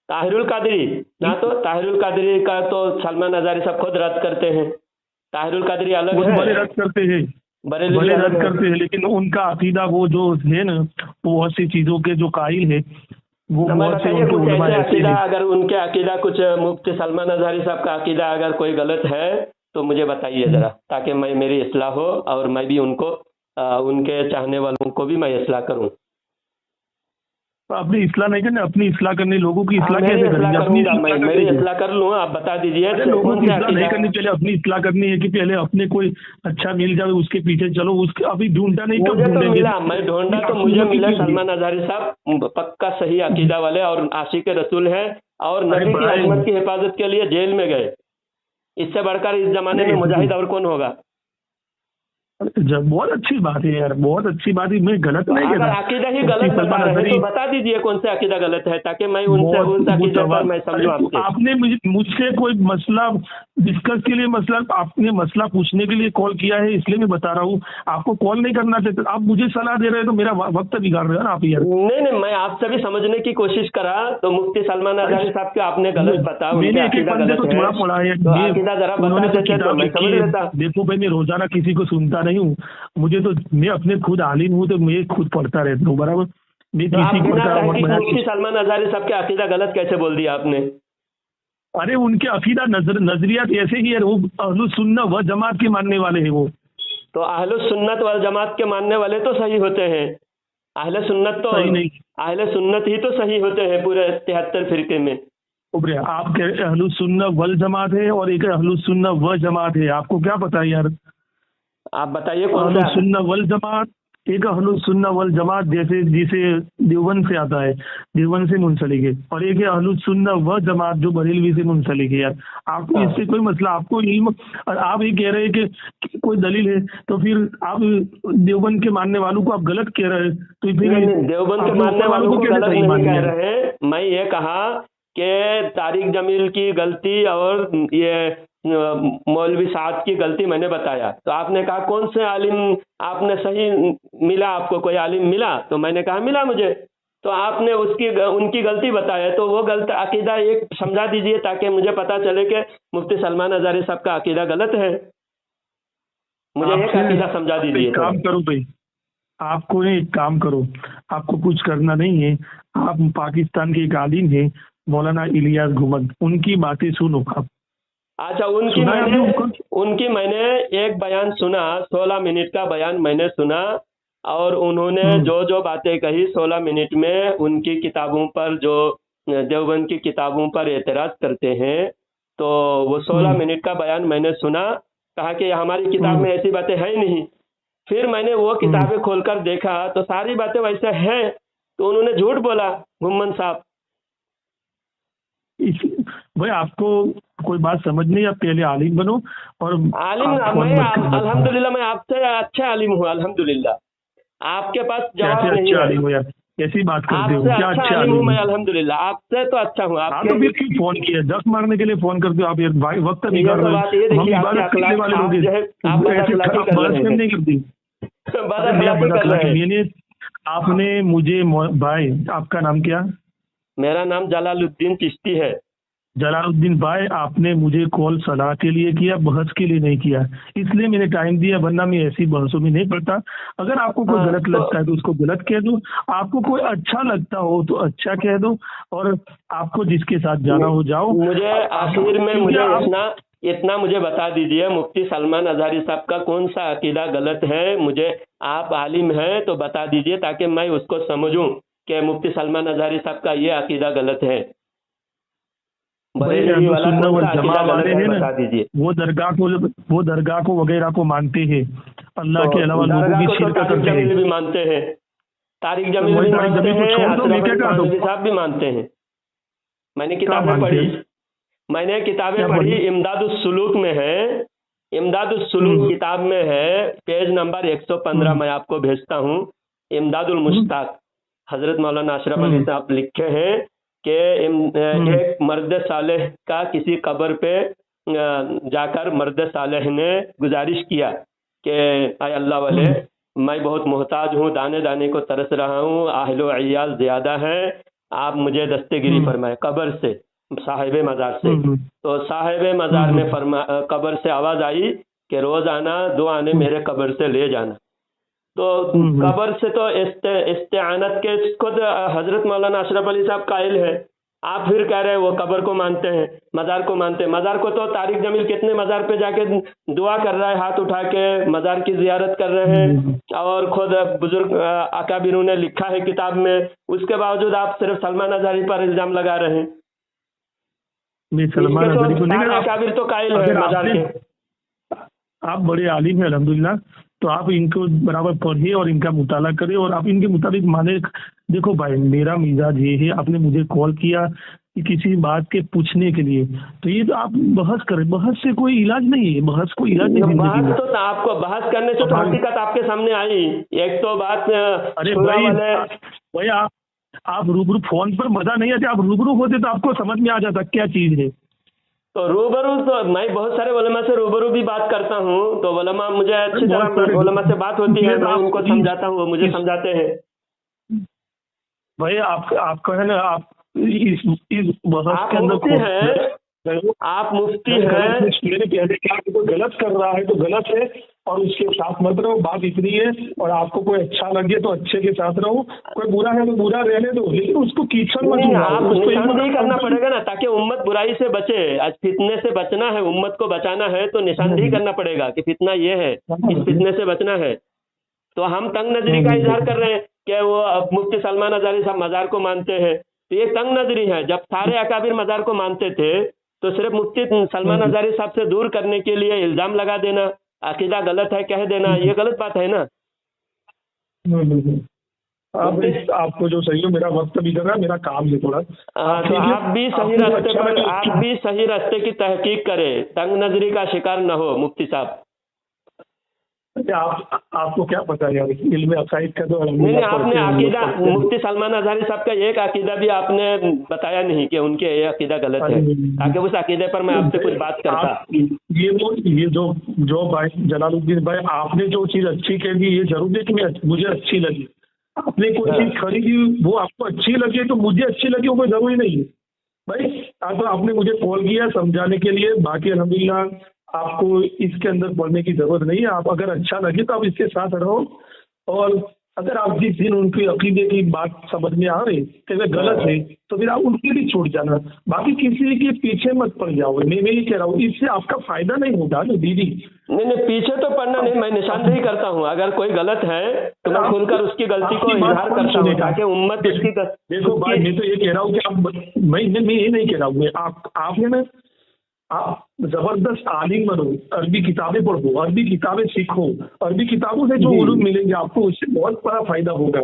طاہر القادری نہ، تو طاہر القادری کا تو سلمان ازہری صاحب خود رد کرتے ہیں، طاہر القادری الگ ہے، بڑے رد کرتے ہیں، بڑے رد کرتے ہیں، لیکن ان کا عقیدہ وہ جو ہے نا، وہ بہت سی چیزوں کے جو قائل ہے، وہ بہت سے ان کے علماء ایسے ہیں۔ اگر ان کے عقیدہ کچھ مفتی سلمان ازہری صاحب کا عقیدہ اگر کوئی غلط ہے تو مجھے بتائیے ذرا، تاکہ میری اصلاح ہو اور میں بھی ان کو، ان کے چاہنے والوں کو بھی میں اصلاح کروں۔ اپنی اصلاح نہیں کرنے، اپنی اصلاح کرنے، لوگوں کی اصلاح کیسے کریں گے؟ میری اصلاح کر لوں، آپ بتا دیجیے۔ لوگوں کی اصلاح نہیں کرنی، پہلے اپنی اصلاح کرنی ہے کہ پہلے اپنے کوئی اچھا مل جائے اس کے پیچھے چلو، اس کے ابھی ڈھونڈا نہیں، کب ڈھونڈیں گے؟ میں ڈھونڈا تو مجھے ملا سلمان ازہری صاحب پکا صحیح عقیدہ والے اور عاشق رسول ہیں، اور نبی کی عظمت کی حفاظت کے لیے جیل میں گئے، اس سے بڑھ کر اس زمانے میں مجاہد اور کون ہوگا؟ بہت اچھی بات ہے یار، بہت اچھی بات ہے، میں غلط نہیں کہہ رہا۔ عقیدہ ہی غلط بتا رہے ہیں تو بتا دیجیے کون سے عقیدہ غلط ہے، تاکہ میں ان سے اس عقیدے پر میں سمجھوں۔ آپ نے مجھ سے کوئی مسئلہ ڈسکس کے لیے آپ نے مسئلہ پوچھنے کے لیے کال کیا ہے، اس لیے میں بتا رہا ہوں، آپ کو کال نہیں کرنا چاہتے، آپ مجھے صلاح دے رہے ہیں تو میرا وقت بگاڑ رہے ہیں نا آپ یار۔ نہیں، میں آپ سے بھی سمجھنے کی کوشش کرا تو مفتی سلمان ازہری صاحب کے آپ نے غلط بتا، میں نے ایک بندے کو تھوڑا پڑھا ہے، دیکھو بھائی میں روزانہ کسی کو سنتا نہیں ہوں، مجھے تو میں اپنے خود عالم ہوں تو میں خود پڑھتا رہتا ہوں، برابر۔ भी तो आप किसी को बिना ऐसा तहकीक बनाया मुफ्ती सलमान अज़हरी साहब के अकीदा गलत कैसे बोल दिया आपने? अरे उनके अकीदा नजरियात ऐसे ही है, वो अहलुस सुन्नह व जमात के मानने वाले हैं वो। तो अहलुस सुन्नत वल जमात के मानने वाले तो सही होते हैं, अहले सुन्नत तो सही नहीं। अहले सुन्नत ही तो सही होते हैं पूरे 73 फिरके में। उबरे आप कह रहे अहलुस सुन्नह वल जमात है और एक अहलुस सुन्नह व जमात है, आपको क्या पता है यार? आप बताइए कौन अहलुस सा? सुन्नह वल जमात, एक अहलुस सुन्नह वल जमात जैसे जिसे देवबंद से आता है, देवबंद से मुंसलिक है, और एक है अहलुस सुन्नह व जमात जो बरेलवी से मुंसलिक है। यार आपको इससे कोई मसला, आपको इल्म, और आप ये कह रहे हैं कि कोई दलील है, तो फिर आप देवबंद के मानने वालों को आप गलत कह रहे हैं। तो फिर नहीं, देवबंद के आप लोग मानने वालों को कैसे गलत सही नहीं मान कह लिया? रहे। मैं ये कहा कि तारिक जमील की गलती और ये मौलवी साहब की गलती मैंने बताया, तो आपने कहा कौन से आलिम आपने सही मिला, आपको कोई आलिम मिला? तो मैंने कहा मिला मुझे, तो आपने उनकी गलती बताया, तो वो गलत अकीदा एक समझा दीजिए ताकि मुझे पता चले कि मुफ्ती सलमान अज़हरी साहब का अकीदा गलत है। मुझे एक अकीदा समझा दीजिए। काम करो भाई, आपको एक काम करो, आपको कुछ करना नहीं है, आप पाकिस्तान के एक आलिम है मौलाना इलियास घुमद, उनकी बातें सुनो आप। अच्छा, उनकी मैंने एक बयान सुना, 16 मिनट का बयान मैंने सुना, और उन्होंने जो जो बातें कही 16 मिनट में, उनकी किताबों पर, जो देवबंद की किताबों पर एतराज करते हैं, तो वो 16 मिनट का बयान मैंने सुना। कहा कि हमारी किताब में ऐसी बातें है नहीं। फिर मैंने वो किताबें खोलकर देखा तो सारी बातें वैसे हैं, तो उन्होंने झूठ बोला घुम्मन साहब। भाई आपको कोई बात समझ नहीं, आप पहले आलिम बनो। और आलिम मैं अल्हम्दुलिल्लाह मैं आपसे अच्छे आलिम हूँ, अल्हम्दुलिल्लाह। आपके पास जवाब नहीं है। आलिम हो यार, ऐसी बात करते हो? क्या अच्छा आलिम हूँ मैं, अल्हम्दुलिल्लाह, आपसे तो अच्छा हूँ। आपके तो फिर क्यों फोन किया? दस मारने के लिए फोन करते हो आप? यार भाई वक्त बिगाड़ रहे हो, हम इबादत करने वाले लोग नहीं करती। मैंने आपने मुझे भाई, आपका नाम क्या? मेरा नाम जलालुद्दीन चिश्ती है। जलालुद्दीन भाई, आपने मुझे कॉल सलाह के लिए किया, बहस के लिए नहीं किया, इसलिए मैंने टाइम दिया, वरना मैं ऐसी बहसों में नहीं पड़ता। अगर आपको कोई गलत लगता है तो उसको गलत कह दो, आपको कोई अच्छा लगता हो तो अच्छा कह दो, और आपको जिसके साथ जाना हो जाओ। मुझे आखिर में मुझे इतना मुझे बता दीजिए, मुफ्ती सलमान अज़हरी साहब का कौन सा अकीदा गलत है? मुझे आप आलिम हैं तो बता दीजिए ताकि मैं उसको समझूं कि मुफ्ती सलमान अज़हरी साहब का ये अकीदा गलत है। बरेलवी वाला कौन सा अकीदा गलत है बता दीजिए। वो दरगाह को वगैरह को मानते हैं, अल्लाह के अलावा लोगों की शिरक करते हैं। भी मानते हैं, तारिक जमील भी मानते हैं, अशरफ साहब भी मानते हैं। मैंने किताबें पढ़ी, इमदादुस सुलूक में है, इमदादुस सुलूक किताब में है, पेज नंबर 115 मैं आपको भेजता हूँ। इमदादुल मुश्ताक, हजरत मौलाना अशरफ अली साहब लिखे हैं कि एक मर्द सालेह का किसी कब्र पे जाकर मर्द सालेह ने गुजारिश किया कि आय अल्लाह वाले, मैं बहुत मोहताज हूँ, दाने दाने को तरस रहा हूँ, आहलो अयाल ज्यादा है, आप मुझे दस्तगिरी फरमाए कब्र से, साहिबे मज़ार से। तो साहिबे मज़ार में कब्र से आवाज़ आई कि रोज़ आना, 2 आने मेरे कब्र से ले जाना। तो कब्र से तो इस्तेआनत के खुद हजरत मौलाना अशरफ अली साहब कायल है। आप फिर कह रहे हैं वो कब्र को मानते हैं, मज़ार को मानते हैं। मज़ार को तो तारिक जमील कितने मज़ार पे जाके दुआ कर रहा है, हाथ उठा के मज़ार की जियारत कर रहे हैं, और खुद बुजुर्ग अकाबिरों ने लिखा है किताब में, उसके बावजूद आप सिर्फ सलमान अज़हरी पर इल्ज़ाम लगा रहे हैं। सलमान अज़हरी को नहीं, अकाबिर तो कायल है मज़ार के। आप बड़े आलिम हैं अल्हम्दुलिल्लाह, तो आप इनको बराबर पढ़िए और इनका मुताला करिए और आप इनके मुताबिक माने। देखो भाई, मेरा मिजाज ये है, आपने मुझे कॉल किया कि किसी बात के पूछने के लिए, तो ये तो आप बहस करें, बहस से कोई इलाज नहीं है, बहस को इलाज नहीं। बहस तो आपको बहस करने से तो हकीकत आपके सामने आई। एक तो बात, अरे भाई आप रूबरू, फोन पर मजा नहीं आता, आप रूबरू होते तो आपको समझ में आ जाता क्या चीज है। तो रूबरू तो मैं बहुत सारे उलमा से रूबरू भी बात करता हूँ, तो उलमा मुझे अच्छी तरह उलमा से बात होती है, मैं उनको समझाता हूँ, वो मुझे समझाते हैं। भाई आपका है ना, आप इस बहस के अंदर हैं, آپ مفتی غلط ہیں. نہیں، میرے کہنے کہ آپ کوئی غلط کر رہا ہے تو غلط ہے اور اس کے ساتھ مت رہو. بات اتنی ہے، اور آپ کو کوئی اچھا لگے تو اچھے کے ساتھ رہو، کوئی برا ہے تو برا رہنے دو، لیکن اس کو کیچڑ مت نہیں، اڑاؤ. آپ اس کو نشاندہی کرنا پڑے گا نا، تاکہ امت برائی سے بچے. آج فتنے سے بچنا ہے، امت کو بچانا ہے تو نشاندہی کرنا پڑے گا کہ فتنہ یہ ہے، اس فتنے سے بچنا ہے. تو ہم تنگ نظری کا اظہار کر رہے ہیں کہ وہ اب مفتی سلمان ازاری صاحب مزار کو مانتے ہیں، تو یہ تنگ نظری ہے. جب سارے اکابر مزار کو مانتے تھے تو صرف مفتی سلمان ازاری صاحب سے دور کرنے کے لیے الزام لگا دینا، عقیدہ غلط ہے کہہ دینا، یہ غلط بات ہے نا. آپ کو جو صحیح ہو، میرا وقت بھی کرنا، میرا کام ہے تھوڑا. تو آپ بھی صحیح راستے پر، آپ بھی صحیح راستے کی تحقیق کریں، تنگ نظری کا شکار نہ ہو مفتی صاحب. آپ کو کیا پتا یار، علم عقائد کا تو نہیں، آپ نے عقیدہ مفتی سلمان ازاری صاحب کا ایک عقیدہ بھی آپ نے بتایا نہیں کہ ان کے یہ عقیدہ غلط ہے، تاکہ اس عقیدے پر میں آپ سے کچھ بات کرتا. یہ جو بھائی جلال الدین بھائی، آپ نے جو چیز اچھی کہہ دی، یہ ضرور ہے کہ مجھے اچھی لگی. آپ نے کوئی چیز خریدی، وہ آپ کو اچھی لگی تو مجھے اچھی لگی، وہ کوئی ضروری نہیں ہے بھائی. آپ نے مجھے کال کیا سمجھانے کے لیے، باقی الحمدللہ آپ کو اس کے اندر پڑھنے کی ضرورت نہیں ہے. آپ اگر اچھا لگے تو آپ اس کے ساتھ رہو، اور اگر آپ جس دن ان کی عقیدے کی بات سمجھ میں آ رہی کہ وہ غلط ہے تو پھر آپ ان کے بھی چھوڑ جانا، باقی کسی کے پیچھے مت پڑ جاؤ. میں یہ کہہ رہا ہوں، اس سے آپ کا فائدہ نہیں ہوگا نا دیدی. نہیں، پیچھے تو پڑنا نہیں، میں نشاندہی کرتا ہوں. اگر کوئی غلط ہے تو میں کھل کر اس کی غلطی کو اظہار کرتا ہوں، تاکہ امت اس کی دیکھو بھائی، میں تو یہ کہہ رہا ہوں کہ میں یہ نہیں کہہ رہا ہوں، آپ نے نا، آپ زبردست عالم بنو، عربی کتابیں پڑھو، عربی کتابیں سیکھو، عربی کتابوں سے جو علوم ملیں گے آپ کو، اس سے بہت بڑا فائدہ ہوگا.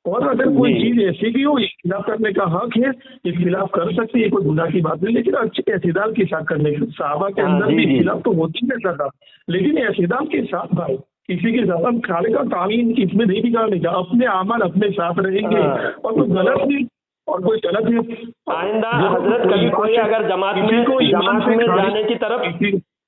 اور اگر کوئی چیز ایسی بھی ہو اختلاف کرنے کا حق ہے، اختلاف کر سکتے، یہ کوئی گناہ کی بات نہیں، لیکن اچھے اعتدال کے ساتھ کرنے کا. صحابہ کے اندر بھی اختلاف تو ہوتی رہتا تھا، لیکن اعتدال کے ساتھ بھائی. کسی کے ساتھ کھانے کا تعلیم اس میں نہیں بگاڑنے کا، اپنے اعمال اپنے ساتھ رہیں گے، اور کوئی غلط نہیں اور کوئی غلط ہے. آئندہ حضرت کبھی کوئی اگر جماعت میں جانے کی طرف،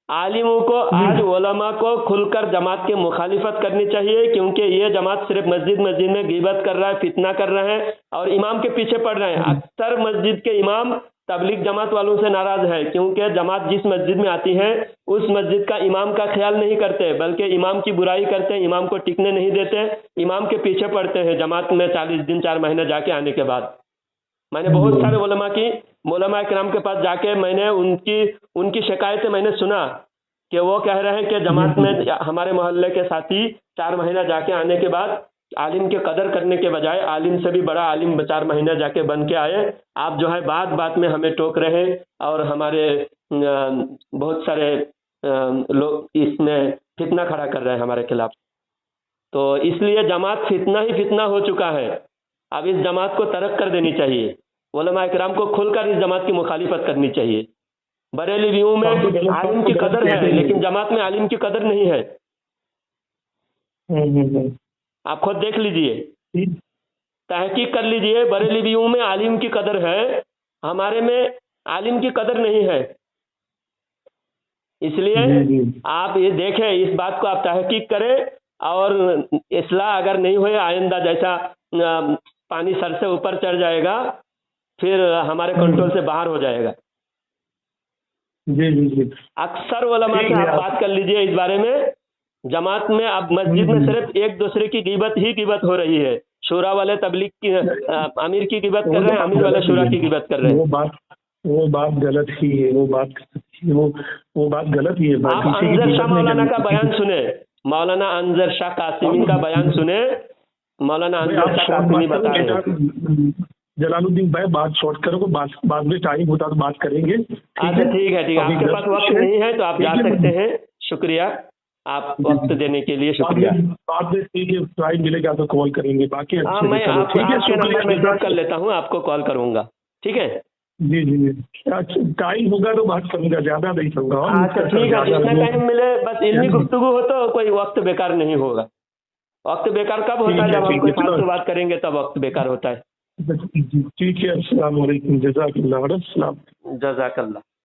عالموں کو، آج علماء کو کھل کر جماعت کی مخالفت کرنی چاہیے، کیونکہ یہ جماعت صرف مسجد میں غیبت کر رہا ہے، فتنہ کر رہے ہیں اور امام کے پیچھے پڑ رہے ہیں. اکثر مسجد کے امام تبلیغ جماعت والوں سے ناراض ہے، کیونکہ جماعت جس مسجد میں آتی ہے اس مسجد کا امام کا خیال نہیں کرتے، بلکہ امام کی برائی کرتے ہیں، امام کو ٹکنے نہیں دیتے، امام کے پیچھے پڑتے ہیں جماعت میں 40 دن 4 مہینے جا کے آنے کے بعد. میں نے بہت سارے علماء کرام کے پاس جا کے میں نے ان کی شکایتیں میں نے سنا کہ وہ کہہ رہے ہیں کہ جماعت میں ہمارے محلے کے ساتھی 4 مہینہ جا کے آنے کے بعد عالم کی قدر کرنے کے بجائے عالم سے بھی بڑا عالم 4 مہینہ جا کے بن کے آئے. آپ جو ہے بات میں ہمیں ٹوک رہے ہیں اور ہمارے بہت سارے لوگ اس میں فتنہ کھڑا کر رہے ہیں ہمارے خلاف. تو اس لیے جماعت فتنہ ہو چکا ہے. اب اس جماعت کو ترک کر دینی چاہیے، علماء کرام کو کھل کر اس جماعت کی مخالفت کرنی چاہیے. بریلویوں میں عالم کی قدر ہے، لیکن جماعت میں عالم کی قدر نہیں ہے. آپ خود دیکھ لیجئے، تحقیق کر لیجئے. بریلویوں میں عالم کی قدر ہے، ہمارے میں عالم کی قدر نہیں ہے. اس لیے آپ یہ دیکھیں، اس بات کو آپ تحقیق کریں، اور اصلاح اگر نہیں ہوئے، آئندہ جیسا پانی سر سے اوپر چڑھ جائے گا پھر ہمارے کنٹرول سے باہر ہو جائے گا. جی اکثر علماء سے آپ بات کر لیجئے اس بارے میں. جماعت میں اب مسجد میں صرف ایک دوسرے کی غیبت ہو رہی ہے. شورا والے تبلیغ کی امیر کی غیبت کر رہے ہیں، امیر والے شورا کی غیبت کر رہے ہیں. وہ بات غلط ہی ہے، وہ بات غلط ہی ہے. آپ انظر شاہ مولانا کا بیان سنیں، مولانا انظر شاہ قاسمی کا بیان سنیں. مولانا انظر شاہ قاسمی بتا رہے ہیں. جلال الدین بھائی بات شارٹ کرو، بعد میں ٹائم ہوتا تو بات کریں گے. اچھا ٹھیک ہے. آپ کے پاس وقت نہیں ہے تو آپ جا سکتے ہیں. شکریہ آپ وقت دینے کے لیے، شکریہ. بعد میں ٹھیک ہے، ٹائم ملے گا تو کال کریں گے. باقی میں آپ کے نمبر میں نوٹ کر لیتا ہوں، آپ کو کال کروں گا. ٹھیک ہے جی. ٹائم ہوگا تو بات کروں گا، زیادہ نہیں کروں گا. اچھا ٹھیک ہے، جتنا ٹائم ملے. بس علمی گفتگو ہو تو کوئی وقت بیکار نہیں ہوگا. وقت بیکار کب ہوتا ہے؟ جب ہم کوئی فالتو بات کریں گے تب وقت بیکار ہوتا ہے. ٹھیک ہے. السلام علیکم. جزاک اللہ. جزاک اللہ.